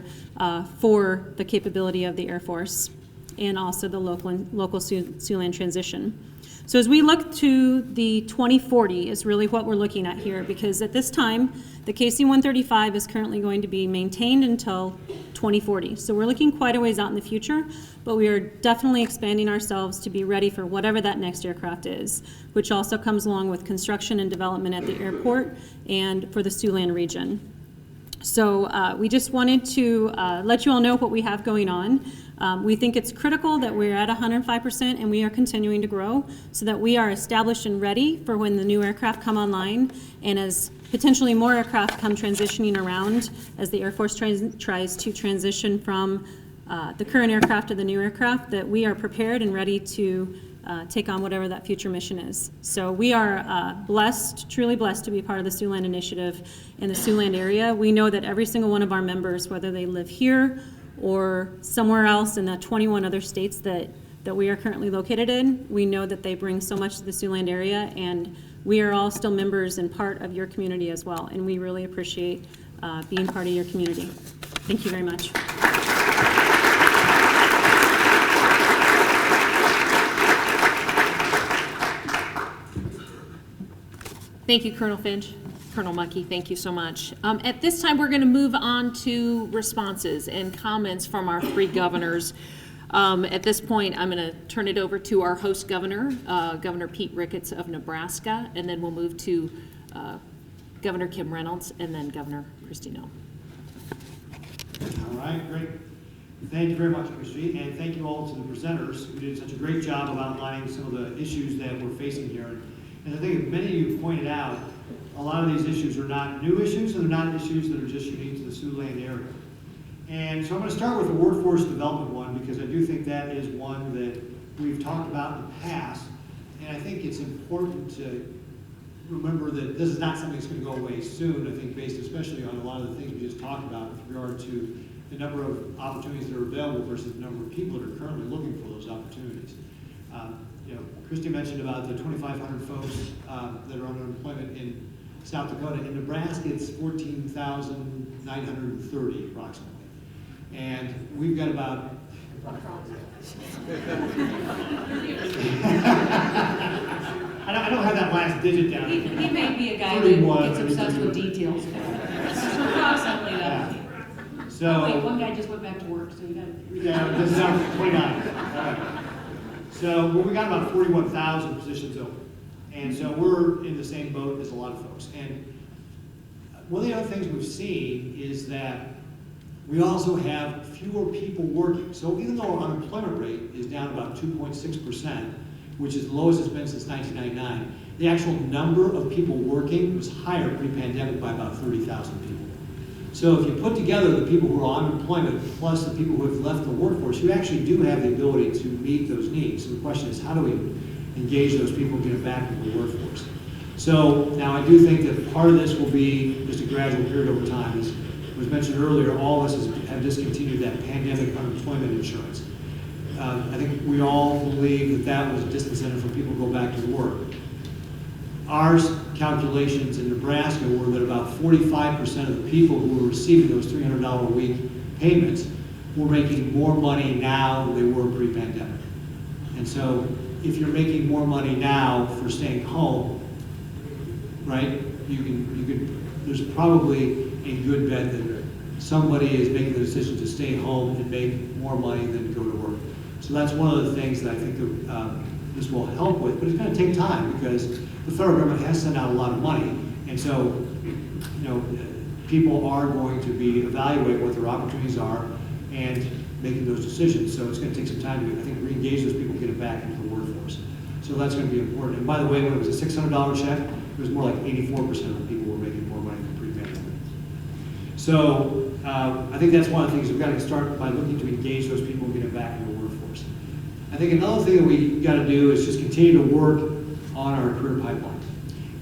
Speaker 9: for the capability of the Air Force and also the local Siouxland transition. So as we look to the 2040 is really what we're looking at here, because at this time, the KC-135 is currently going to be maintained until 2040. So we're looking quite a ways out in the future, but we are definitely expanding ourselves to be ready for whatever that next aircraft is, which also comes along with construction and development at the airport and for the Siouxland region. So we just wanted to let you all know what we have going on. We think it's critical that we're at 105% and we are continuing to grow so that we are established and ready for when the new aircraft come online, and as potentially more aircraft come transitioning around as the Air Force tries to transition from the current aircraft to the new aircraft, that we are prepared and ready to take on whatever that future mission is. So we are blessed, truly blessed, to be part of the Siouxland Initiative in the Siouxland area. We know that every single one of our members, whether they live here or somewhere else in the 21 other states that we are currently located in, we know that they bring so much to the Siouxland area, and we are all still members and part of your community as well, and we really appreciate being part of your community. Thank you very much.
Speaker 3: Thank you, Colonel Finch. Colonel Muckey, thank you so much. At this time, we're going to move on to responses and comments from our three governors. At this point, I'm going to turn it over to our host governor, Governor Pete Ricketts of Nebraska, and then we'll move to Governor Kim Reynolds and then Governor Kristi Noem.
Speaker 10: All right, great. Thank you very much, Kristi, and thank you all to the presenters who did such a great job of outlining some of the issues that we're facing here. And I think many of you pointed out, a lot of these issues are not new issues, and they're not issues that are just unique to the Siouxland area. And so I'm going to start with the workforce development one, because I do think that is one that we've talked about in the past. And I think it's important to remember that this is not something that's going to go away soon, I think, based especially on a lot of the things we just talked about with regard to the number of opportunities that are available versus the number of people that are currently looking for those opportunities. Kristi mentioned about the 2,500 folks that are on unemployment in South Dakota. In Nebraska, it's 14,930 approximately. And we've got about... I don't have that last digit down.
Speaker 1: He may be a guy that gets obsessed with details. Approximately that.
Speaker 10: So,
Speaker 1: wait, one guy just went back to work, so you got to...
Speaker 10: Yeah, this is now 29. So we got about 41,000 positions open. And so we're in the same boat as a lot of folks. And one of the other things we've seen is that we also have fewer people working. So even though our unemployment rate is down about 2.6%, which is the lowest it's been since 1999, the actual number of people working was higher pre-pandemic by about 30,000 people. So if you put together the people who are on unemployment plus the people who have left the workforce, you actually do have the ability to meet those needs. So the question is, how do we engage those people and get them back into the workforce? So now I do think that part of this will be just a gradual period over time. As was mentioned earlier, all of us have discontinued that pandemic unemployment insurance. I think we all believe that that was a disincentive for people to go back to work. Ours calculations in Nebraska were that about 45% of the people who were receiving those $300 a week payments were making more money now than they were pre-pandemic. And so if you're making more money now for staying home, right, there's probably a good bet that somebody is making the decision to stay home and make more money than go to work. So that's one of the things that I think that, this will help with, but it's going to take time because the federal government has sent out a lot of money, and so people are going to be evaluating what their opportunities are and making those decisions. So it's going to take some time to, I think, re-engage those people, get them back into the workforce. So that's going to be important. And by the way, when it was a $600 check, it was more like 84% of the people were making more money than pre-pandemic. So I think that's one of the things we've got to start by looking to engage those people and get them back into the workforce. I think another thing that we got to do is just continue to work on our career pipeline.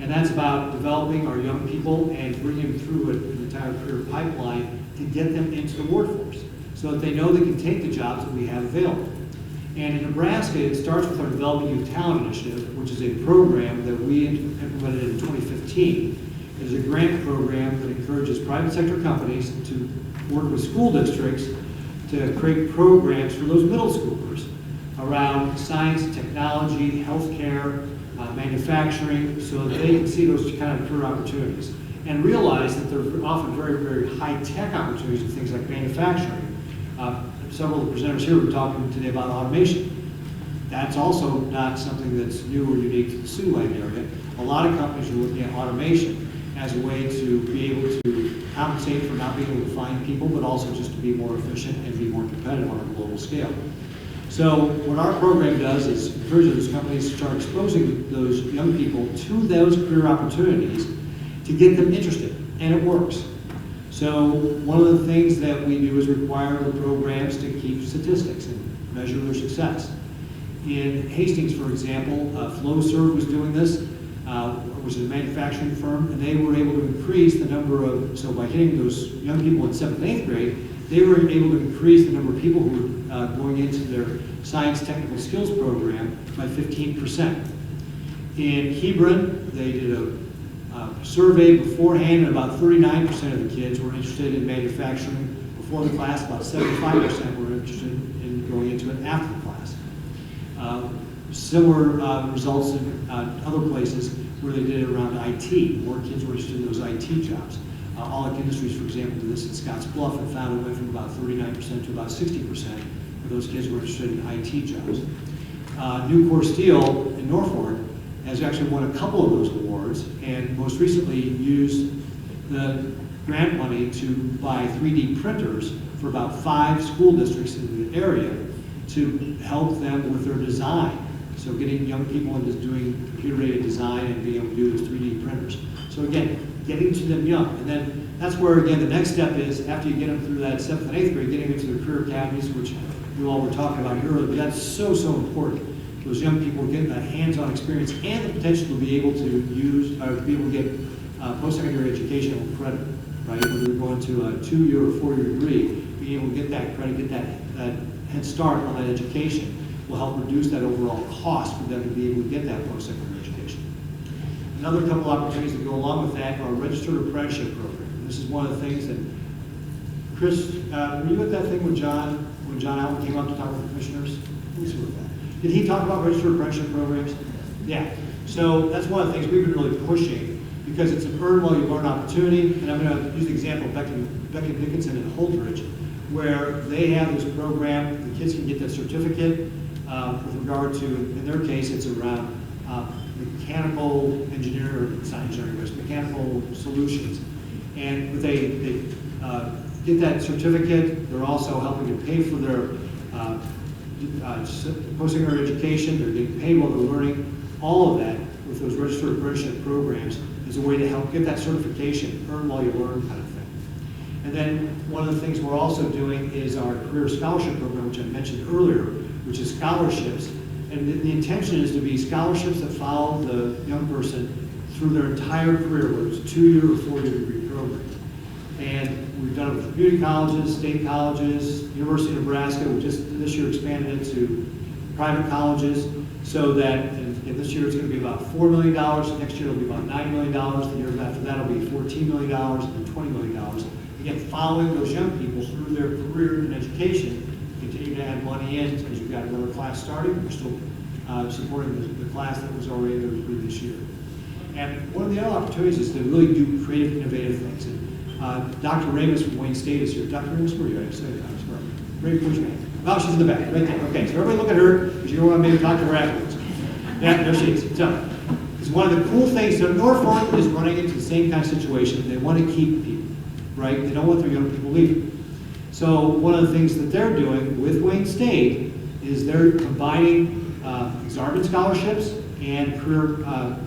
Speaker 10: And that's about developing our young people and bringing them through an entire career pipeline to get them into the workforce so that they know they can take the jobs that we have available. And in Nebraska, it starts with our Developing Youth Talent Initiative, which is a program that we implemented in 2015. It is a grant program that encourages private sector companies to work with school districts to create programs for those middle schoolers around science, technology, healthcare, manufacturing, so that they can see those kind of career opportunities and realize that they're often very, very high-tech opportunities in things like manufacturing. Several of the presenters here were talking today about automation. That's also not something that's new or unique to the Siouxland area. A lot of companies are looking at automation as a way to be able to compensate for not being able to find people, but also just to be more efficient and be more competitive on a global scale. So what our program does is encourage those companies to start exposing those young people to those career opportunities to get them interested, and it works. So one of the things that we do is require the programs to keep statistics and measure their success. In Hastings, for example, FlowServe was doing this, which is a manufacturing firm, and they were able to increase the number of, so by hitting those young people in 7th and 8th grade, they were able to increase the number of people who were going into their science technical skills program by 15%. In Hebron, they did a survey beforehand, and about 39% of the kids were interested in manufacturing before the class. About 75% were interested in going into it after the class. Similar results in other places where they did it around IT. More kids were interested in those IT jobs. Alec Industries, for example, did this in Scottsbluff and found it went from about 39% to about 60% of those kids were interested in IT jobs. Nucor Steel in Norfolk has actually won a couple of those awards, and most recently used the grant money to buy 3D printers for about 5 school districts in the area to help them with their design. So getting young people into doing computer-aided design and being able to do those 3D printers. So again, getting to them young. And then that's where, again, the next step is, after you get them through that 7th and 8th grade, getting into the career academies, which you all were talking about earlier, but that's so, so important. Those young people getting that hands-on experience and the potential to be able to use, or to be able to get post-secondary educational credit, right? Whether they're going to a 2-year or 4-year degree, being able to get that credit, get that head start on that education will help reduce that overall cost for them to be able to get that post-secondary education. Another couple opportunities that go along with that are a registered apprenticeship program. This is one of the things that, Chris, were you at that thing when John Allen came up to talk with the commissioners? Who's with that? Did he talk about registered apprenticeship programs? Yeah. So that's one of the things we've been really pushing because it's an earn while you learn opportunity. And I'm going to use the example of Becky Dickinson and Holdridge, where they have this program. The kids can get that certificate with regard to, in their case, it's around mechanical engineering, it's not engineering, but mechanical solutions. And they get that certificate. They're also helping to pay for their post-secondary education. They're getting paid while they're learning. All of that with those registered apprenticeship programs is a way to help get that certification, earn while you learn kind of thing. And then one of the things we're also doing is our career scholarship program, which I mentioned earlier, which is scholarships. And the intention is to be scholarships that follow the young person through their entire career, whether it's a 2-year or 4-year degree program. And we've done it with community colleges, state colleges, University of Nebraska. We just this year expanded it to private colleges so that, and This year it's going to be about $4 million. Next year it'll be about $9 million. The year after that it'll be $14 million and then $20 million. Again, following those young people through their career and education, continue to add money in because you've got another class starting. We're still supporting the class that was already there the previous year. And one of the other opportunities is to really do creative, innovative things. And Dr. Reynolds from Wayne State is here. Dr. Reynolds, where are you? I say that. Very push me. Oh, she's in the back, right there. Okay, so everybody look at her because you don't want to maybe talk to her afterwards. Yeah, there she is. So, it's one of the cool things. So Norfolk is running into the same kind of situation. They want to keep people, right? They don't want their young people leaving. So one of the things that they're doing with Wayne State is they're combining exorbitant scholarships and career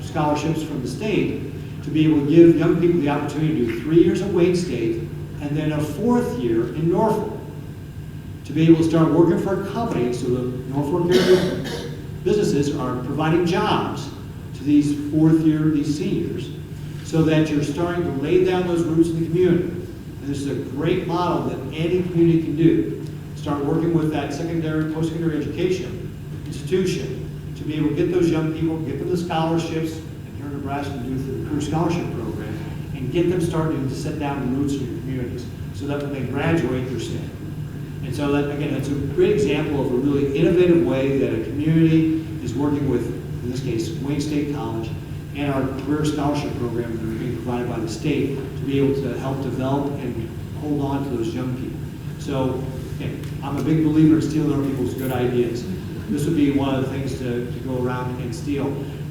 Speaker 10: scholarships from the state to be able to give young people the opportunity to do 3 years at Wayne State and then a 4th year in Norfolk to be able to start working for a company. So the Norfolk area businesses are providing jobs to these 4th year, these seniors, so that you're starting to lay down those roots in the community. And this is a great model that any community can do. Start working with that secondary, post-secondary education institution to be able to get those young people, get them the scholarships, and here in Nebraska we do it through the Career Scholarship Program, and get them starting to set down the roots in your communities so that when they graduate, they're staying. And so that, again, that's a great example of a really innovative way that a community is working with, in this case, Wayne State College, and our career scholarship program that are being provided by the state to be able to help develop and hold on to those young people. So, again, I'm a big believer in stealing other people's good ideas. This would be one of the things to go around and steal.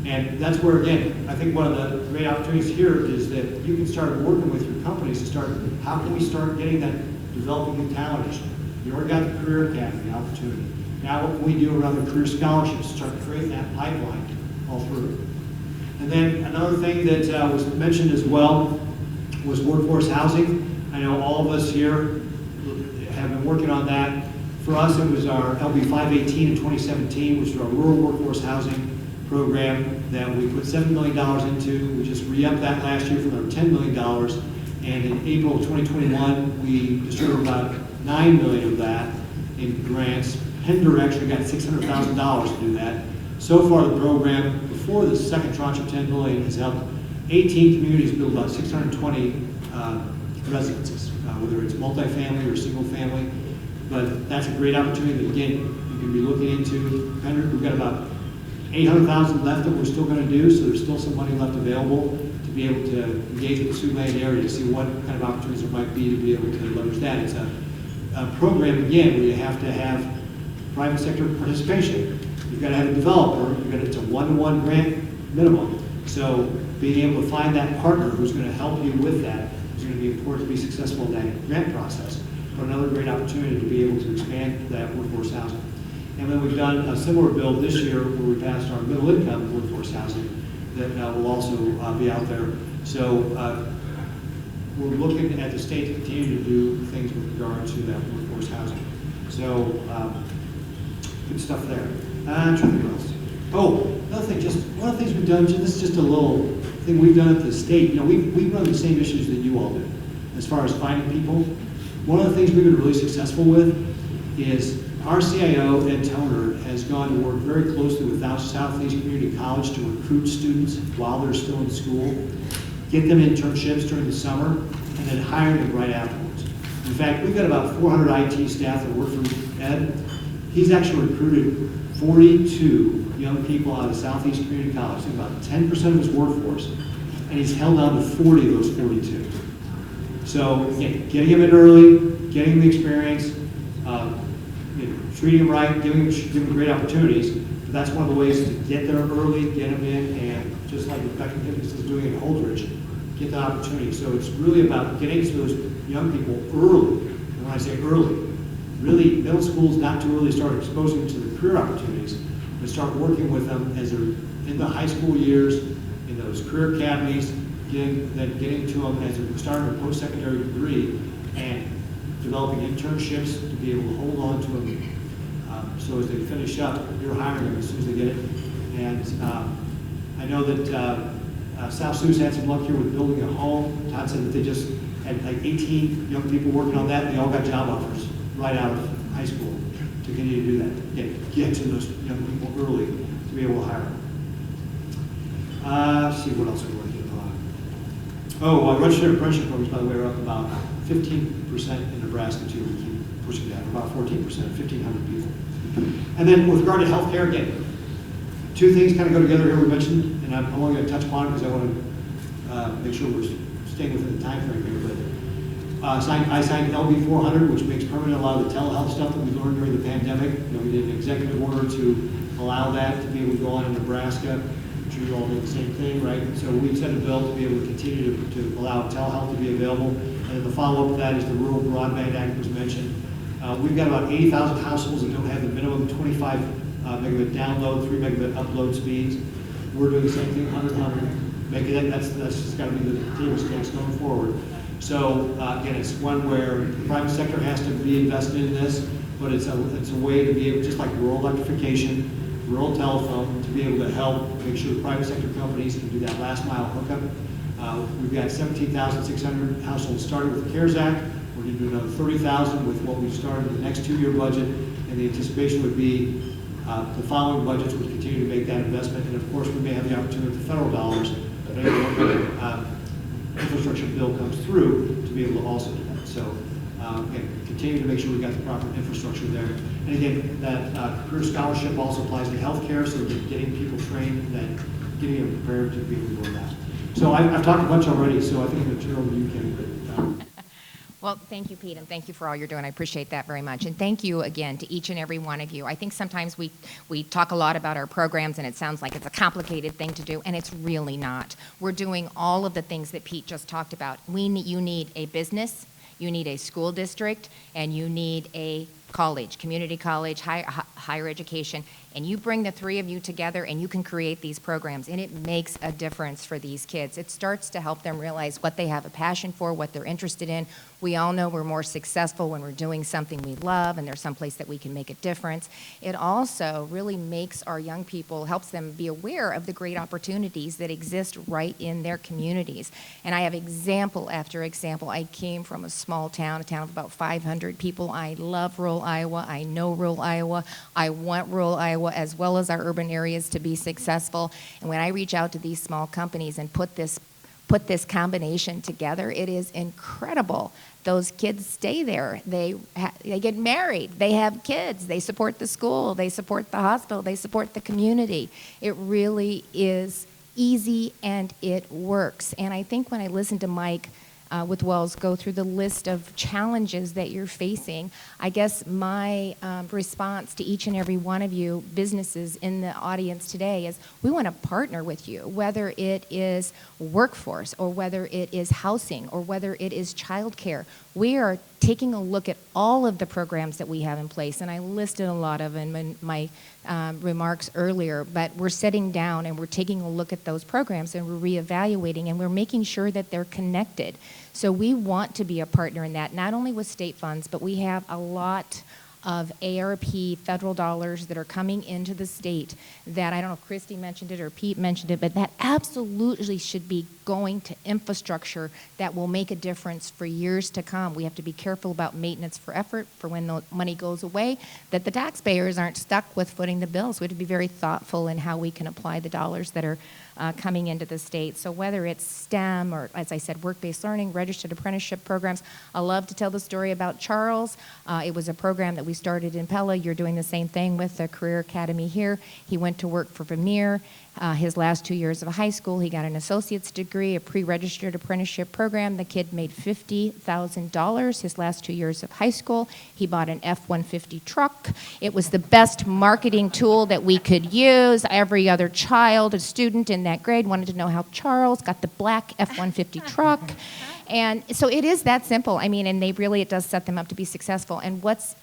Speaker 10: And that's where, again, I think one of the great opportunities here is that you can start working with your companies to start, how can we start getting that developing new talent issue? You already got the Career Academy opportunity. Now what can we do around the career scholarships to start creating that pipeline all through? And then another thing that was mentioned as well was workforce housing. I know all of us here have been working on that. For us, it was our LB 518 in 2017, which was our rural workforce housing program that we put $7 million into. We just re-upped that last year for another $10 million. And in April of 2021, we distributed about $9 million of that in grants. Pender actually got $600,000 to do that. So far, the program, before the second tranche of $10 million, has helped 18 communities build about 620 residences, whether it's multifamily or single family. But that's a great opportunity that, again, you can be looking into. Pender, we've got about 800,000 left that we're still going to do, so there's still some money left available to be able to engage with the Siouxland area to see what kind of opportunities there might be to be able to leverage that. It's a program, again, where you have to have private sector participation. You've got to have a developer. It's a one-to-one grant minimum. So being able to find that partner who's going to help you with that is going to be important to be successful in that grant process. But another great opportunity to be able to expand that workforce housing. And then we've done a similar bill this year where we passed our middle income workforce housing that will also be out there. So we're looking at the state to continue to do things with regard to that workforce housing. So good stuff there. I'm trying to think what else. Oh, another thing, just one of the things we've done, this is just a little thing we've done at the state. You know, we run the same issues that you all do as far as finding people. One of the things we've been really successful with is our CIO, Ed Toner, has gone to work very closely with Southeast Community College to recruit students while they're still in school, get them internships during the summer, and then hire them right afterwards. In fact, we've got about 400 IT staff that work for Ed. He's actually recruited 42 young people out of Southeast Community College, so about 10% of his workforce, and he's held on to 40 of those 42. So again, getting them in early, getting them the experience, treating them right, giving them great opportunities. But that's one of the ways to get there early, get them in, and just like Rebecca Gibbons is doing at Holdridge, get the opportunity. So it's really about getting to those young people early. And when I say early, really middle school is not too early to start exposing them to the career opportunities, but start working with them as they're in the high school years, in those career academies, getting to them as they're starting their post-secondary degree, and developing internships to be able to hold on to them. So as they finish up, you're hiring them as soon as they get it. And I know that South Sioux had some luck here with building a home. Todd said that they just had like 18 young people working on that, and they all got job offers right out of high school to continue to do that. Get to those young people early to be able to hire them. Let's see, what else we're working on. Oh, registered apprenticeship programs, by the way, are up about 15% in Nebraska too. We keep pushing that, about 14%, 1,500 people. And then with regard to healthcare, again, two things kind of go together here we mentioned, and I'm only going to touch upon it because I want to make sure we're staying within the time frame here. But I signed LB 400, which makes permanent a lot of the telehealth stuff that we learned during the pandemic. You know, we did an executive order to allow that to be able to go on in Nebraska. I'm sure you all know the same thing, right? So we sent a bill to be able to continue to allow telehealth to be available. And then the follow-up to that is the Rural Broadband Act was mentioned. We've got about 80,000 households that don't have the minimum 25 megabit download, 3 megabit upload speeds. We're doing the same thing, 100. Making it, that's just got to be the table stakes going forward. So again, it's one where the private sector has to be invested in this, but it's a way to be able, just like rural electrification, rural telephone, to be able to help make sure the private sector companies can do that last mile hookup. We've got 17,600 households started with the CARES Act. We're going to do another 30,000 with what we've started in the next 2-year budget, and the anticipation would be the following budgets would continue to make that investment, and of course we may have the opportunity with the federal dollars, maybe infrastructure bill comes through to be able to also do that. So again, continue to make sure we've got the proper infrastructure there. And again, that career scholarship also applies to healthcare, so that getting people trained and getting them prepared to be able to do that. So I've talked a bunch already, so I think the material you can.
Speaker 11: Well, thank you, Pete, and thank you for all you're doing. I appreciate that very much. And thank you again to each and every one of you. I think sometimes we talk a lot about our programs, and it sounds like it's a complicated thing to do, and it's really not. We're doing all of the things that Pete just talked about. You need a business, you need a school district, and you need a college, community college, higher education, and you bring the three of you together and you can create these programs, and it makes a difference for these kids. It starts to help them realize what they have a passion for, what they're interested in. We all know we're more successful when we're doing something we love and there's someplace that we can make a difference. It also really makes our young people, helps them be aware of the great opportunities that exist right in their communities. And I have example after example. I came from a small town, a town of about 500 people. I love rural Iowa. I know rural Iowa. I want rural Iowa as well as our urban areas to be successful. And when I reach out to these small companies and put this combination together, it is incredible. Those kids stay there. They get married. They have kids. They support the school. They support the hospital. They support the community. It really is easy and it works. And I think when I listen to Mike with Wells go through the list of challenges that you're facing, I guess my response to each and every one of you businesses in the audience today is we want to partner with you, whether it is workforce or whether it is housing or whether it is childcare. We are taking a look at all of the programs that we have in place, and I listed a lot of them in my remarks earlier, but we're sitting down and we're taking a look at those programs and we're reevaluating and we're making sure that they're connected. So we want to be a partner in that, not only with state funds, but we have a lot of ARP federal dollars that are coming into the state that, I don't know if Kristi mentioned it or Pete mentioned it, but that absolutely should be going to infrastructure that will make a difference for years to come. We have to be careful about maintenance for effort for when the money goes away, that the taxpayers aren't stuck with footing the bills. We have to be very thoughtful in how we can apply the dollars that are coming into the state. So whether it's STEM or, as I said, work-based learning, registered apprenticeship programs, I love to tell the story about Charles. It was a program that we started in Pella. You're doing the same thing with the Career Academy here. He went to work for Vermeer. His last 2 years of high school, he got an associate's degree, a pre-registered apprenticeship program. The kid made $50,000 his last 2 years of high school. He bought an F-150 truck. It was the best marketing tool that we could use. Every other child, a student in that grade wanted to know how Charles got the black F-150 truck. And so it is that simple. I mean, and it does set them up to be successful. And what's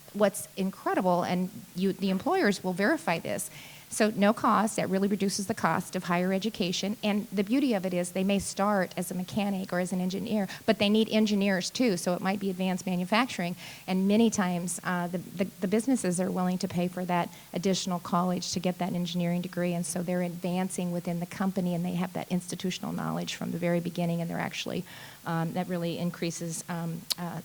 Speaker 11: incredible, and the employers will verify this, so no cost, that really reduces the cost of higher education. And the beauty of it is they may start as a mechanic or as an engineer, but they need engineers too, so it might be advanced manufacturing. And many times the businesses are willing to pay for that additional college to get that engineering degree, and so they're advancing within the company and they have that institutional knowledge from the very beginning, and they're actually, that really increases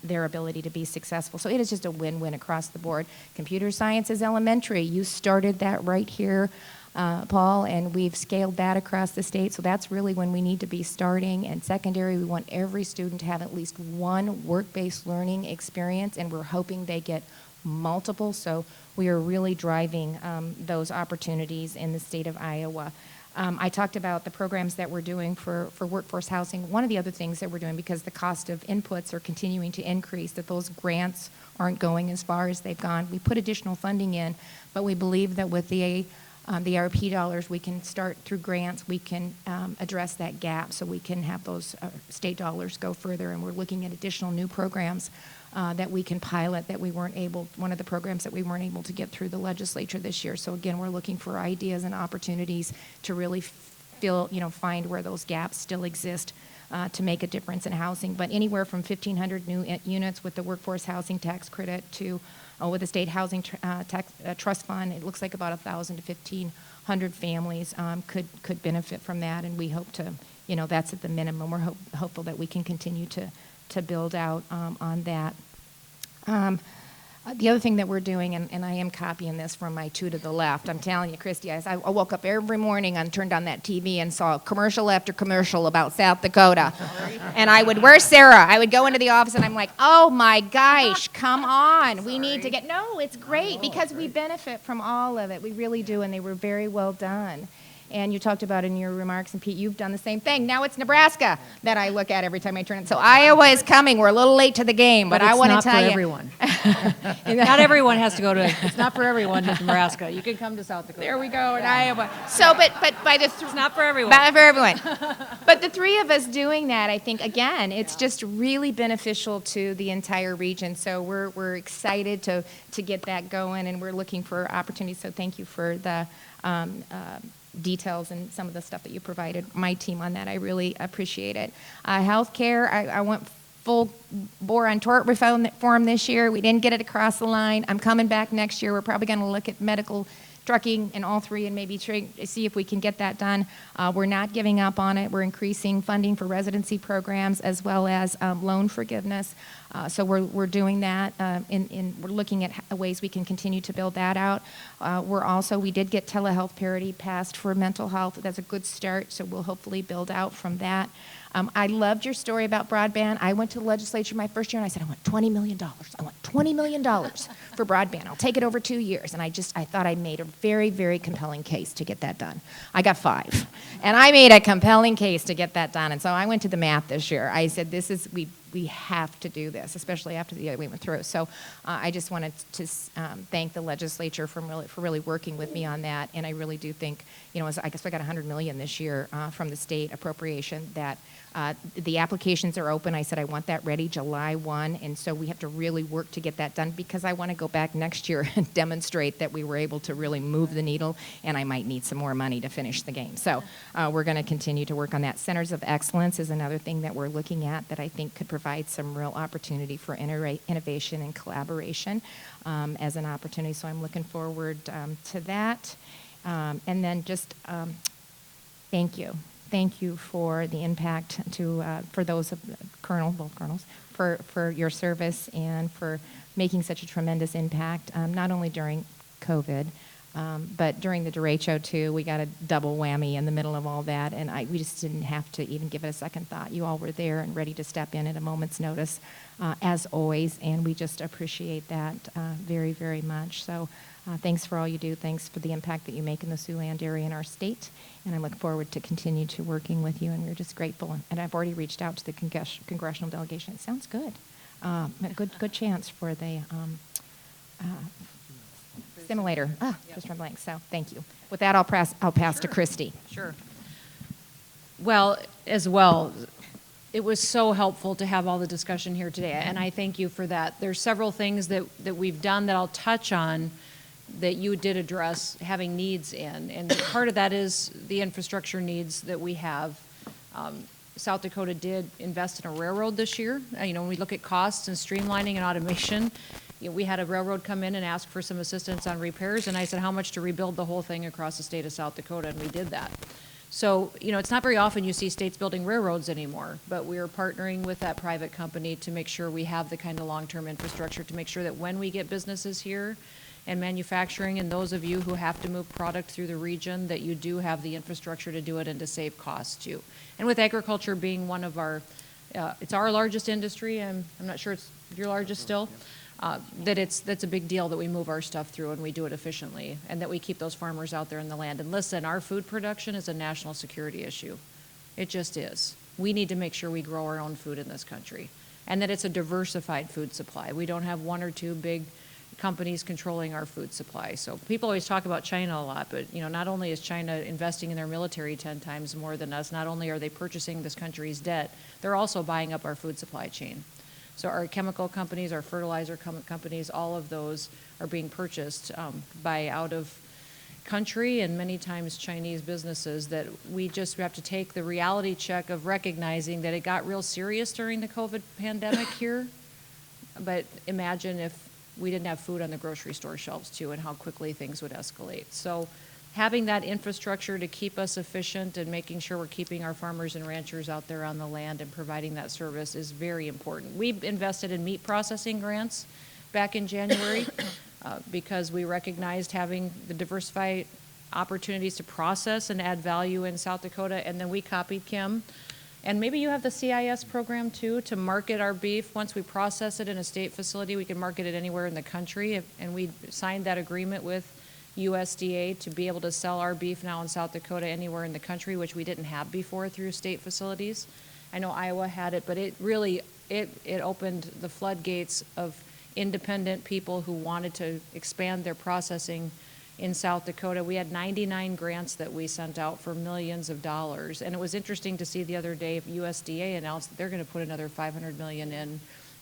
Speaker 11: their ability to be successful. So it is just a win-win across the board. Computer science is elementary. You started that right here Paul, and we've scaled that across the state. So that's really when we need to be starting. And secondary, we want every student to have at least one work-based learning experience, and we're hoping they get multiple. So we are really driving those opportunities in the state of Iowa. I talked about the programs that we're doing for workforce housing. One of the other things that we're doing, because the cost of inputs are continuing to increase, that those grants aren't going as far as they've gone. We put additional funding in, but we believe that with the RP dollars, we can start through grants, we can address that gap so we can have those state dollars go further. And we're looking at additional new programs that we can pilot that we weren't able, one of the programs that we weren't able to get through the legislature this year. So again, we're looking for ideas and opportunities to really find where those gaps still exist to make a difference in housing. But anywhere from 1,500 new units with the workforce housing tax credit to with the state housing trust fund, it looks like about 1,000 to 1,500 families could benefit from that. And we hope to, that's at the minimum. We're hopeful that we can continue to build out on that. The other thing that we're doing, and I am copying this from my two to the left, I'm telling you, Kristi, I woke up every morning and turned on that TV and saw commercial after commercial about South Dakota. And where's Sarah? I would go into the office and I'm like, oh my gosh, come on. We need to no, it's great because we benefit from all of it. We really do, and they were very well done. And you talked about in your remarks, and Pete, you've done the same thing. Now it's Nebraska that I look at every time I turn it. So Iowa is coming. We're a little late to the game, but I want to tell you.
Speaker 12: Everyone. Not everyone has to go to, it's not for everyone to Nebraska. You can come to South Dakota.
Speaker 11: There we go, in Iowa. So, but by the
Speaker 12: it's not for everyone.
Speaker 11: Not for everyone. But the three of us doing that, I think, again, it's just really beneficial to the entire region. So we're excited to get that going, and we're looking for opportunities. So thank you for the details and some of the stuff that you provided my team on that. I really appreciate it. Healthcare, I went full bore on tort reform this year. We didn't get it across the line. I'm coming back next year. We're probably going to look at medical, trucking, and all three, and maybe see if we can get that done. We're not giving up on it. We're increasing funding for residency programs as well as loan forgiveness. So we're doing that. We're looking at ways we can continue to build that out. We did get telehealth parity passed for mental health. That's a good start. So we'll hopefully build out from that. I loved your story about broadband. I went to the legislature my first year and I said, I want $20 million. I want $20 million for broadband. I'll take it over 2 years. And I thought I made a very, very compelling case to get that done. I got 5. And I made a compelling case to get that done. And so I went to the math this year. I said, we have to do this, especially after the year we went through. So I just wanted to thank the legislature for really working with me on that. And I really do think, I guess we got $100 million this year from the state appropriation that the applications are open. I said I want that ready July 1, and so we have to really work to get that done because I want to go back next year and demonstrate that we were able to really move the needle, and I might need some more money to finish the game. So we're going to continue to work on that. Centers of Excellence is another thing that we're looking at that I think could provide some real opportunity for innovation and collaboration as an opportunity. So I'm looking forward to that. And then just thank you. Thank you for the impact for those of both colonels, for your service and for making such a tremendous impact, not only during COVID, but during the derecho too. We got a double whammy in the middle of all that, and we just didn't have to even give it a second thought. You all were there and ready to step in at a moment's notice, as always, and we just appreciate that very, very much. So thanks for all you do. Thanks for the impact that you make in the Siouxland area in our state. And I look forward to continue to working with you. And we're just grateful. And I've already reached out to the congressional delegation. It sounds good. A good chance for the simulator. Just from blank. So thank you. With that, I'll pass to Kristi.
Speaker 12: Sure. Well, as well, it was so helpful to have all the discussion here today. And I thank you for that. There's several things that we've done that I'll touch on that you did address having needs in. And part of that is the infrastructure needs that we have. South Dakota did invest in a railroad this year. When we look at costs and streamlining and automation, we had a railroad come in and ask for some assistance on repairs, and I said, how much to rebuild the whole thing across the state of South Dakota, and we did that. So, it's not very often you see states building railroads anymore, but we are partnering with that private company to make sure we have the kind of long-term infrastructure to make sure that when we get businesses here, and manufacturing, and those of you who have to move product through the region, that you do have the infrastructure to do it and to save costs too. And with agriculture being one of our, it's our largest industry, and I'm not sure it's your largest still, that's a big deal that we move our stuff through and we do it efficiently, and that we keep those farmers out there in the land. And listen, our food production is a national security issue. It just is. We need to make sure we grow our own food in this country, and that it's a diversified food supply. We don't have one or two big companies controlling our food supply. So people always talk about China a lot, but not only is China investing in their military 10 times more than us, not only are they purchasing this country's debt, they're also buying up our food supply chain. So our chemical companies, our fertilizer companies, all of those are being purchased by out of country and many times Chinese businesses, that we just have to take the reality check of recognizing that it got real serious during the COVID pandemic here. But imagine if we didn't have food on the grocery store shelves too, and how quickly things would escalate. So having that infrastructure to keep us efficient and making sure we're keeping our farmers and ranchers out there on the land and providing that service is very important. We invested in meat processing grants back in January because we recognized having the diversified opportunities to process and add value in South Dakota, and then we copied Kim. And maybe you have the CIS program too, to market our beef. Once we process it in a state facility, we can market it anywhere in the country. And we signed that agreement with USDA to be able to sell our beef now in South Dakota anywhere in the country, which we didn't have before through state facilities. I know Iowa had it, but it really, it opened the floodgates of independent people who wanted to expand their processing in South Dakota. We had 99 grants that we sent out for millions of dollars. And it was interesting to see the other day USDA announced that they're going to put another $500 million in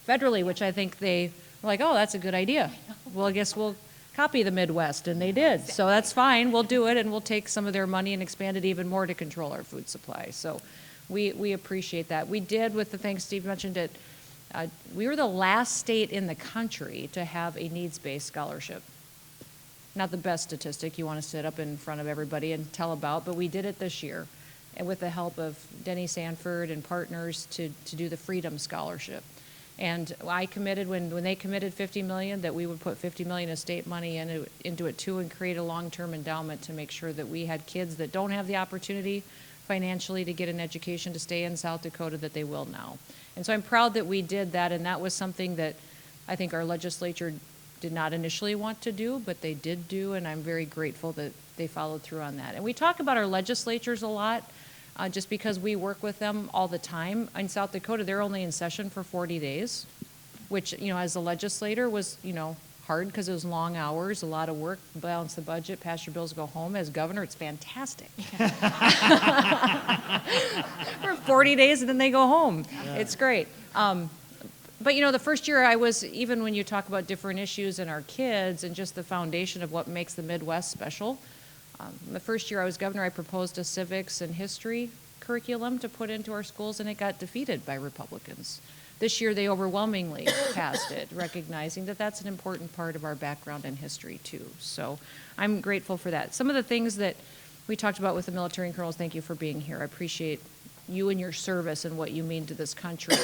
Speaker 12: federally, which I think they were like, oh, that's a good idea. Well, I guess we'll copy the Midwest, and they did. So that's fine. We'll do it, and we'll take some of their money and expand it even more to control our food supply. So we appreciate that. We did, with the things Steve mentioned, it. We were the last state in the country to have a needs-based scholarship. Not the best statistic you want to sit up in front of everybody and tell about, but we did it this year, and with the help of Denny Sanford and partners to do the Freedom Scholarship. And I committed, when they committed $50 million, that we would put $50 million of state money into it too, and create a long-term endowment to make sure that we had kids that don't have the opportunity financially to get an education to stay in South Dakota, that they will now. And so I'm proud that we did that, and that was something that I think our legislature did not initially want to do, but they did do, and I'm very grateful that they followed through on that. And we talk about our legislatures a lot, just because we work with them all the time. In South Dakota, they're only in session for 40 days, which, as a legislator was, hard because it was long hours, a lot of work, balance the budget, pass your bills, go home. As governor, it's fantastic. For 40 days and then they go home. Yeah. It's great. But the first year I was, even when you talk about different issues and our kids and just the foundation of what makes the Midwest special, the first year I was governor, I proposed a civics and history curriculum to put into our schools, and it got defeated by Republicans. This year they overwhelmingly passed it, recognizing that that's an important part of our background and history too. So I'm grateful for that. Some of the things that we talked about with the military and colonels, thank you for being here. I appreciate you and your service and what you mean to this country.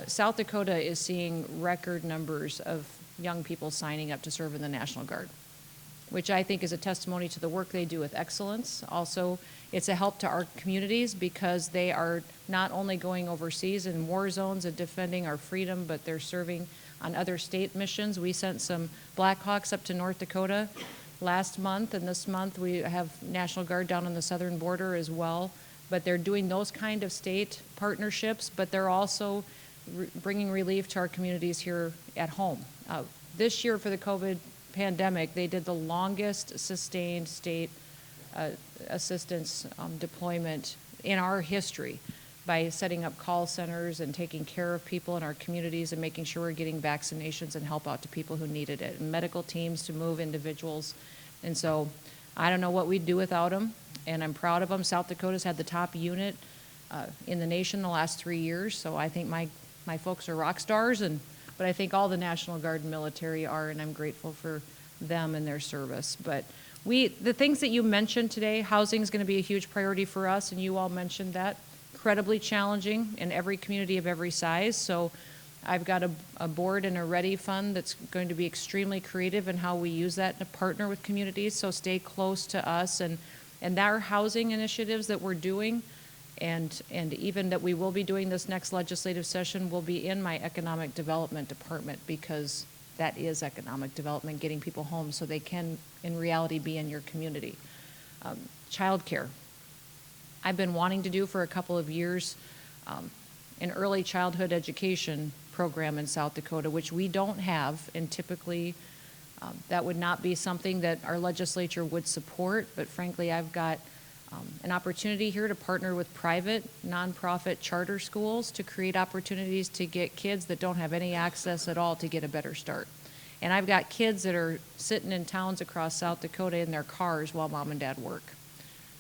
Speaker 12: South Dakota is seeing record numbers of young people signing up to serve in the National Guard, which I think is a testimony to the work they do with excellence. Also, it's a help to our communities because they are not only going overseas in war zones and defending our freedom, but they're serving on other state missions. We sent some Blackhawks up to North Dakota last month, and this month we have National Guard down on the southern border as well. But they're doing those kind of state partnerships, but they're also bringing relief to our communities here at home. This year for the COVID pandemic, they did the longest sustained state assistance deployment in our history by setting up call centers and taking care of people in our communities and making sure we're getting vaccinations and help out to people who needed it, and medical teams to move individuals. And so I don't know what we'd do without them, and I'm proud of them. South Dakota's had the top unit in the nation the last 3 years, so I think my folks are rock stars, but I think all the National Guard and military are, and I'm grateful for them and their service. But the things that you mentioned today, housing is going to be a huge priority for us, and you all mentioned that. Incredibly challenging in every community of every size. So I've got a board and a ready fund that's going to be extremely creative in how we use that to partner with communities, so stay close to us. And our housing initiatives that we're doing, and even that we will be doing this next legislative session, will be in my economic development department, because that is economic development, getting people home so they can, in reality, be in your community. Childcare. I've been wanting to do for a couple of years an early childhood education program in South Dakota, which we don't have, and typically that would not be something that our legislature would support, but frankly, I've got an opportunity here to partner with private, nonprofit charter schools to create opportunities to get kids that don't have any access at all to get a better start. And I've got kids that are sitting in towns across South Dakota in their cars while mom and dad work.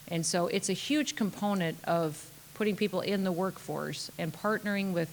Speaker 12: And so it's a huge component of putting people in the workforce and partnering with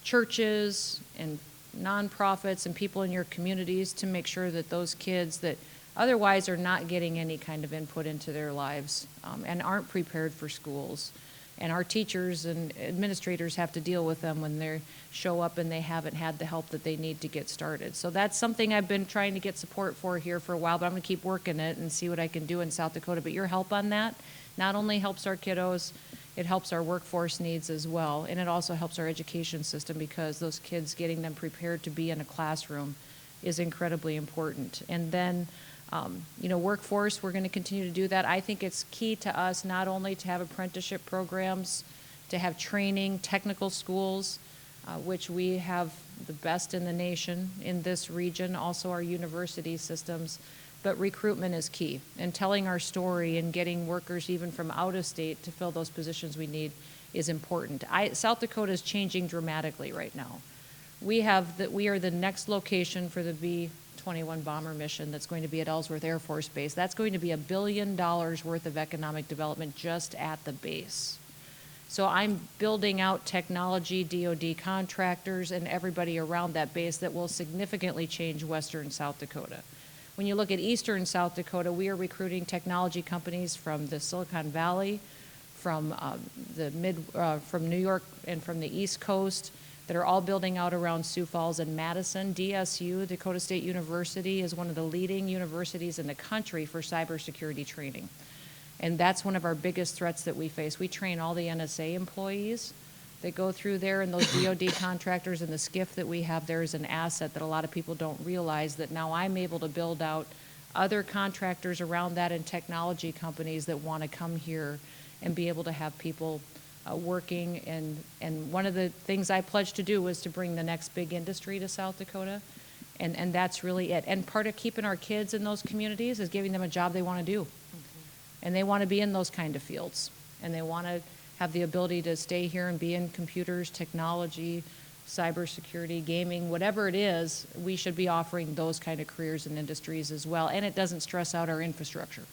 Speaker 12: churches and nonprofits and people in your communities to make sure that those kids that otherwise are not getting any kind of input into their lives and aren't prepared for schools. And our teachers and administrators have to deal with them when they show up and they haven't had the help that they need to get started. So that's something I've been trying to get support for here for a while, but I'm going to keep working it and see what I can do in South Dakota. But your help on that not only helps our kiddos, it helps our workforce needs as well, and it also helps our education system, because those kids, getting them prepared to be in a classroom is incredibly important. And then workforce, we're going to continue to do that. I think it's key to us not only to have apprenticeship programs, to have training, technical schools, which we have the best in the nation in this region, also our university systems, but recruitment is key. And telling our story and getting workers even from out of state to fill those positions we need is important. South Dakota is changing dramatically right now. We are the next location for the B-21 bomber mission that's going to be at Ellsworth Air Force Base. That's going to be $1 billion worth of economic development just at the base. So I'm building out technology, DoD contractors, and everybody around that base that will significantly change western South Dakota. When you look at eastern South Dakota, we are recruiting technology companies from the Silicon Valley, from from New York and from the East Coast, that are all building out around Sioux Falls and Madison. DSU, Dakota State University, is one of the leading universities in the country for cybersecurity training. And that's one of our biggest threats that we face. We train all the NSA employees that go through there, and those DoD contractors, and the SCIF that we have there is an asset that a lot of people don't realize, that now I'm able to build out other contractors around that and technology companies that want to come here and be able to have people working. And one of the things I pledged to do was to bring the next big industry to South Dakota, and that's really it. And part of keeping our kids in those communities is giving them a job they want to do. And they want to be in those kind of fields, and they want to have the ability to stay here and be in computers, technology, cybersecurity, gaming, whatever it is. We should be offering those kind of careers and industries as well, and it doesn't stress out our infrastructure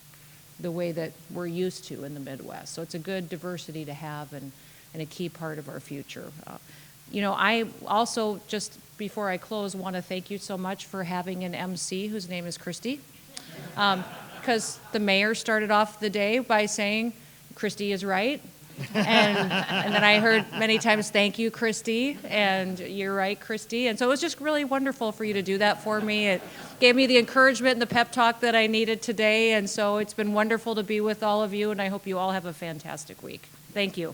Speaker 12: the way that we're used to in the Midwest. So it's a good diversity to have, and a key part of our future. I also, just before I close, want to thank you so much for having an MC whose name is Kristi. Because the mayor started off the day by saying, Kristi is right. And then I heard many times, thank you, Kristi, and you're right, Kristi. And so it was just really wonderful for you to do that for me. It gave me the encouragement and the pep talk that I needed today. And so it's been wonderful to be with all of you, and I hope you all have a fantastic week. Thank you.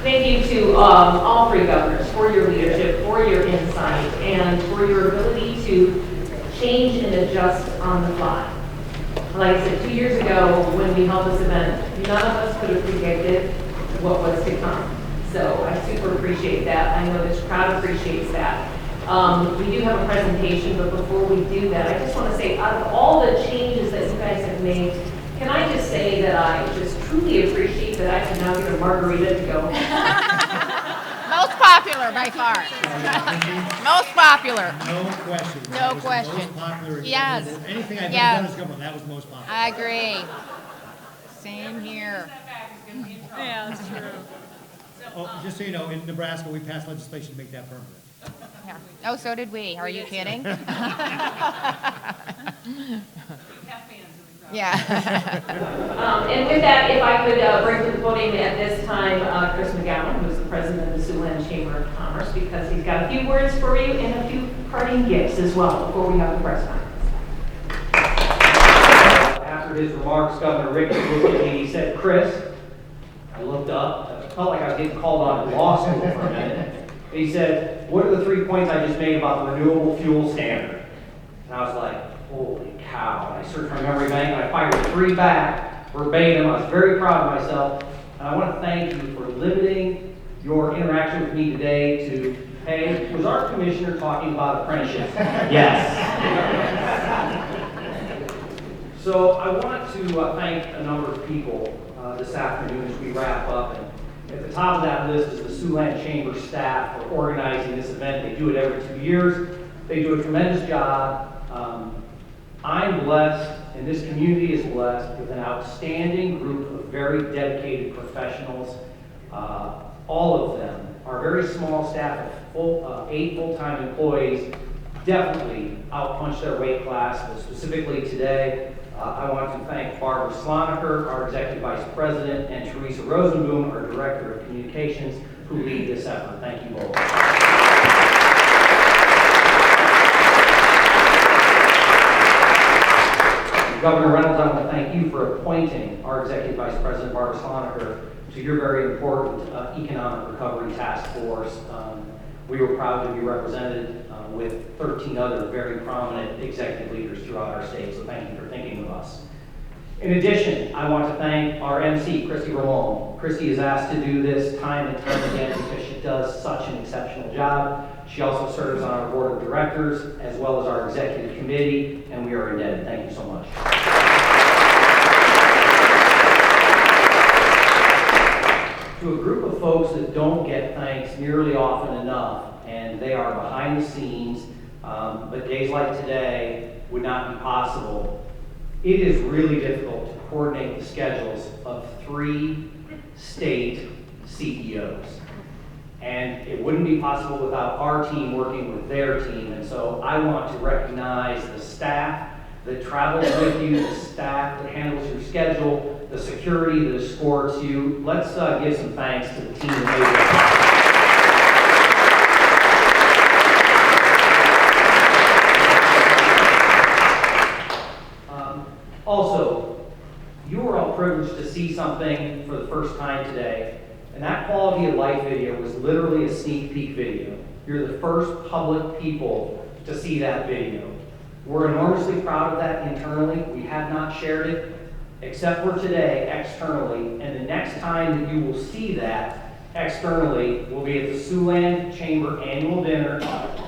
Speaker 1: Thank you to all three governors for your leadership, for your insight, and for your ability to change and adjust on the fly. Like I said, 2 years ago when we held this event, none of us could have predicted what was to come. So I super appreciate that. I know this crowd appreciates that. We do have a presentation, but before we do that, I just want to say, out of all the changes that you guys have made, can I just say that I just truly appreciate that I can now get a margarita to go.
Speaker 13: Most popular by far. Most popular.
Speaker 10: No question.
Speaker 13: No
Speaker 10: That was
Speaker 13: question.
Speaker 10: Most popular.
Speaker 13: Yes.
Speaker 10: Anything I've
Speaker 13: Yes.
Speaker 10: done as government, that was most popular.
Speaker 13: I agree. Same here.
Speaker 12: Yeah, that's true.
Speaker 10: Oh, just so you know, in Nebraska, we passed legislation to make that permanent.
Speaker 13: Yeah. Oh, so did we. Are you kidding? Yeah.
Speaker 1: And with that, if I could bring to the podium at this time Chris McGowan, who's the president of the Siouxland Chamber of Commerce, because he's got a few words for you and a few parting gifts as well before we have the press conference.
Speaker 14: After his remarks, Governor Ricketts looked at me and he said, "Chris," I looked up, I felt like I was getting called out of law school for a minute. And he said, "What are the 3 points I just made about the renewable fuel standard?" And I was like, holy cow. And I searched my memory bank and I fired 3 back verbatim. I was very proud of myself. And I want to thank you for limiting your interaction with me today to, hey, was our commissioner talking about apprenticeships? Yes. So I want to thank a number of people this afternoon as we wrap up. And at the top of that list is the Siouxland Chamber staff for organizing this event. They do it every 2 years. They do a tremendous job. I'm blessed, and this community is blessed, with an outstanding group of very dedicated professionals. All of them are very small staff of 8 full-time employees, definitely outpunch their weight class. But specifically today, I want to thank Barbara Sloniker, our Executive Vice President, and Teresa Rosenboom, our Director of Communications, who lead this effort. Thank you both. Governor Reynolds, I want to thank you for appointing our Executive Vice President, Barbara Sloniker, to your very important Economic Recovery Task Force. We were proud to be represented with 13 other very prominent executive leaders throughout our state, so thank you for thinking of us. In addition, I want to thank our MC, Kristi. Kristi is asked to do this time and time again because she does such an exceptional job. She also serves on our board of directors as well as our executive committee, and we are indebted. Thank you so much. To a group of folks that don't get thanks nearly often enough, and they are behind the scenes, but days like today would not be possible. It is really difficult to coordinate the schedules of 3 state CEOs. And it wouldn't be possible without our team working with their team. And so I want to recognize the staff that travels with you, the staff that handles your schedule, the security that escorts you. Let's give some thanks to the team that made this possible. Also, you were all privileged to see something for the first time today, and that quality of life video was literally a sneak peek video. You're the first public people to see that video. We're enormously proud of that internally. We have not shared it, except for today, externally, and the next time that you will see that externally will be at the Siouxland Chamber Annual Dinner.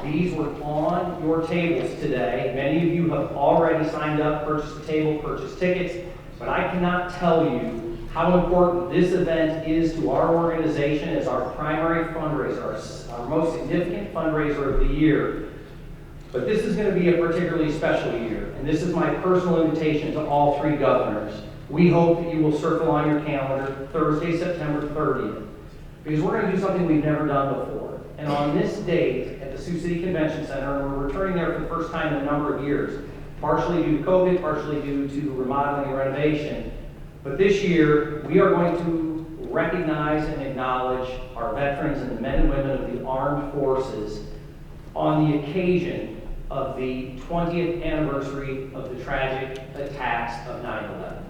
Speaker 14: These were on your tables today. Many of you have already signed up, purchased a table, purchased tickets, but I cannot tell you how important this event is to our organization as our primary fundraiser, our most significant fundraiser of the year. But this is going to be a particularly special year, and this is my personal invitation to all 3 governors. We hope that you will circle on your calendar Thursday, September 30th, because we're going to do something we've never done before. And on this date at the Sioux City Convention Center, and we're returning there for the first time in a number of years, partially due to COVID, partially due to remodeling and renovation. But this year, we are going to recognize and acknowledge our veterans and the men and women of the armed forces on the occasion of the 20th anniversary of the tragic attacks of 9/11.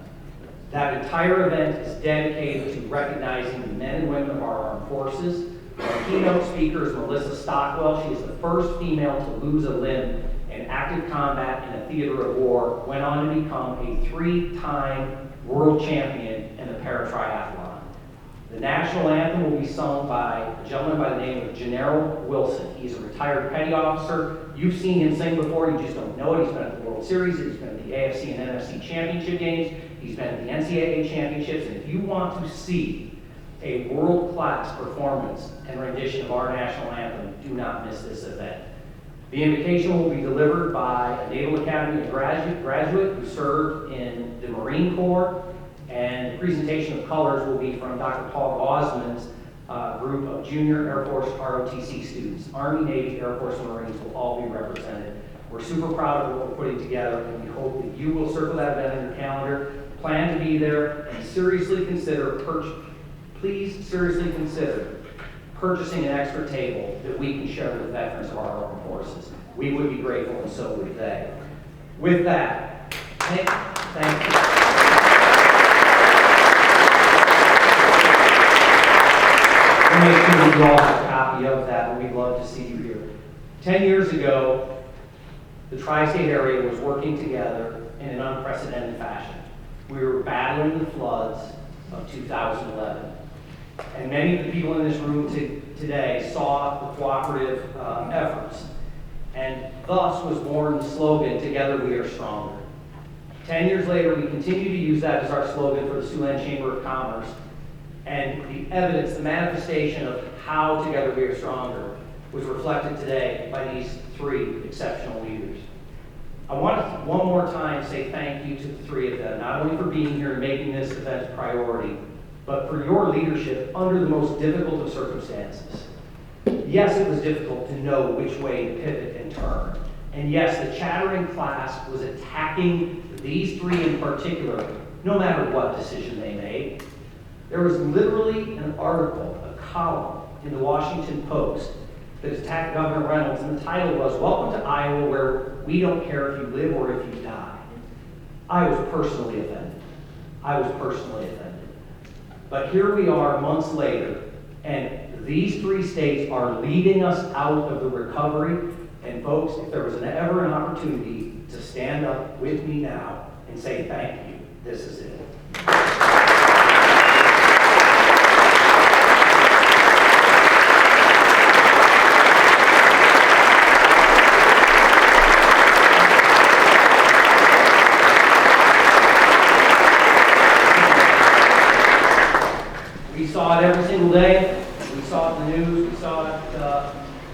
Speaker 14: That entire event is dedicated to recognizing the men and women of our armed forces. Our keynote speaker is Melissa Stockwell. She is the first female to lose a limb in active combat in a theater of war, went on to become a 3-time world champion in the para-triathlon. The national anthem will be sung by a gentleman by the name of Gennaro Wilson. He's a retired petty officer. You've seen him sing before, you just don't know it. He's been at the World Series, he's been at the AFC and NFC championship games, he's been at the NCAA championships, and if you want to see a world-class performance and rendition of our national anthem, do not miss this event. The invitation will be delivered by a Naval Academy graduate who served in the Marine Corps, and the presentation of colors will be from Dr. Paul Gosman's group of junior Air Force ROTC students. Army, Navy, Air Force, and Marines will all be represented. We're super proud of what we're putting together, and we hope that you will circle that event in your calendar, plan to be there, and seriously consider please seriously consider purchasing an extra table that we can share with veterans of our armed forces. We would be grateful, and so would they. With that, thank you. We'll make sure that you all have a copy of that, and we'd love to see you here. 10 years ago, the tri-state area was working together in an unprecedented fashion. We were battling the floods of 2011. And many of the people in this room today saw the cooperative efforts. And thus was born the slogan, "Together we are stronger." 10 years later, we continue to use that as our slogan for the Siouxland Chamber of Commerce. And the evidence, the manifestation of how together we are stronger was reflected today by these three exceptional leaders. I want to one more time say thank you to the three of them, not only for being here and making this event a priority, but for your leadership under the most difficult of circumstances. Yes, it was difficult to know which way to pivot and turn. And yes, the chattering class was attacking these three in particular, no matter what decision they made. There was literally an article, a column in the Washington Post that attacked Governor Reynolds, and the title was, "Welcome to Iowa, where we don't care if you live or if you die." I was personally offended. But here we are months later, and these three states are leading us out of the recovery. And folks, if there was ever an opportunity to stand up with me now and say thank you, this is it. We saw it every single day. We saw it in the news. We saw it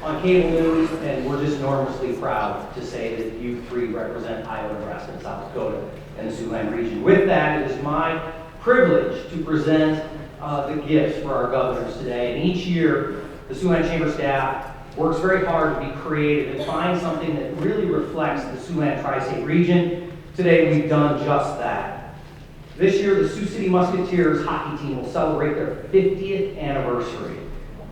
Speaker 14: on cable news, and we're just enormously proud to say that you three represent Iowa, Nebraska, and South Dakota and the Siouxland region. With that, it is my privilege to present the gifts for our governors today. And each year, the Siouxland Chamber staff works very hard to be creative and find something that really reflects the Siouxland Tri-State region. Today, we've done just that. This year, the Sioux City Musketeers hockey team will celebrate their 50th anniversary.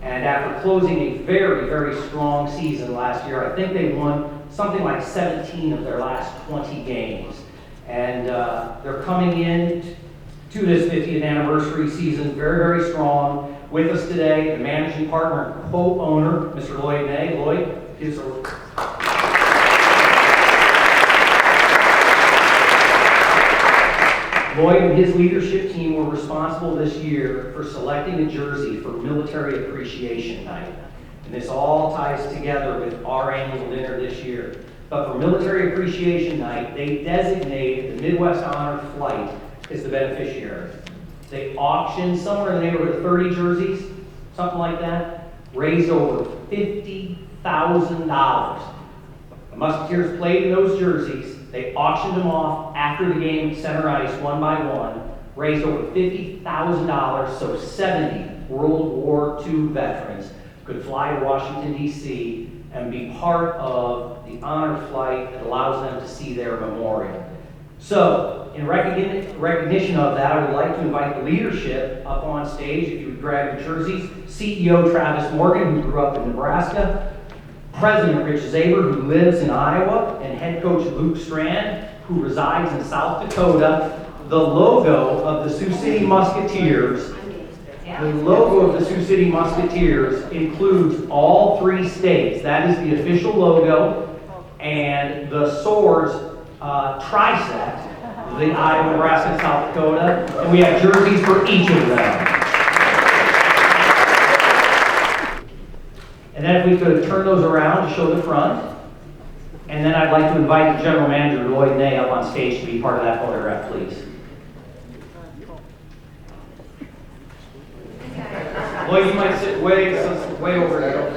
Speaker 14: And after closing a very, very strong season last year, I think they won something like 17 of their last 20 games. And they're coming in to this 50th anniversary season very, very strong. With us today, the managing partner and co-owner, Mr. Lloyd Ney. Lloyd, gives a Lloyd and his leadership team were responsible this year for selecting a jersey for Military Appreciation Night. And this all ties together with our annual dinner this year. But for Military Appreciation Night, they designated the Midwest Honor Flight as the beneficiary. They auctioned somewhere in the neighborhood of 30 jerseys, something like that, raised over $50,000. The Musketeers played in those jerseys. They auctioned them off after the game, center ice, one by one, raised over $50,000, so 70 World War II veterans could fly to Washington, D.C. and be part of the honor flight that allows them to see their memorial. So, in recognition of that, I would like to invite the leadership up on stage, if you would grab your jerseys. CEO Travis Morgan, who grew up in Nebraska, President Rich Zaber, who lives in Iowa, and head coach Luke Strand, who resides in South Dakota. The logo of the Sioux City Musketeers, includes all three states. That is the official logo, and the swords trisect the Iowa, Nebraska, and South Dakota, and we have jerseys for each of them. And then if we could turn those around to show the front. And then I'd like to invite the general manager, Lloyd Ney, up on stage to be part of that photograph, please. Lloyd, you might sit way over there.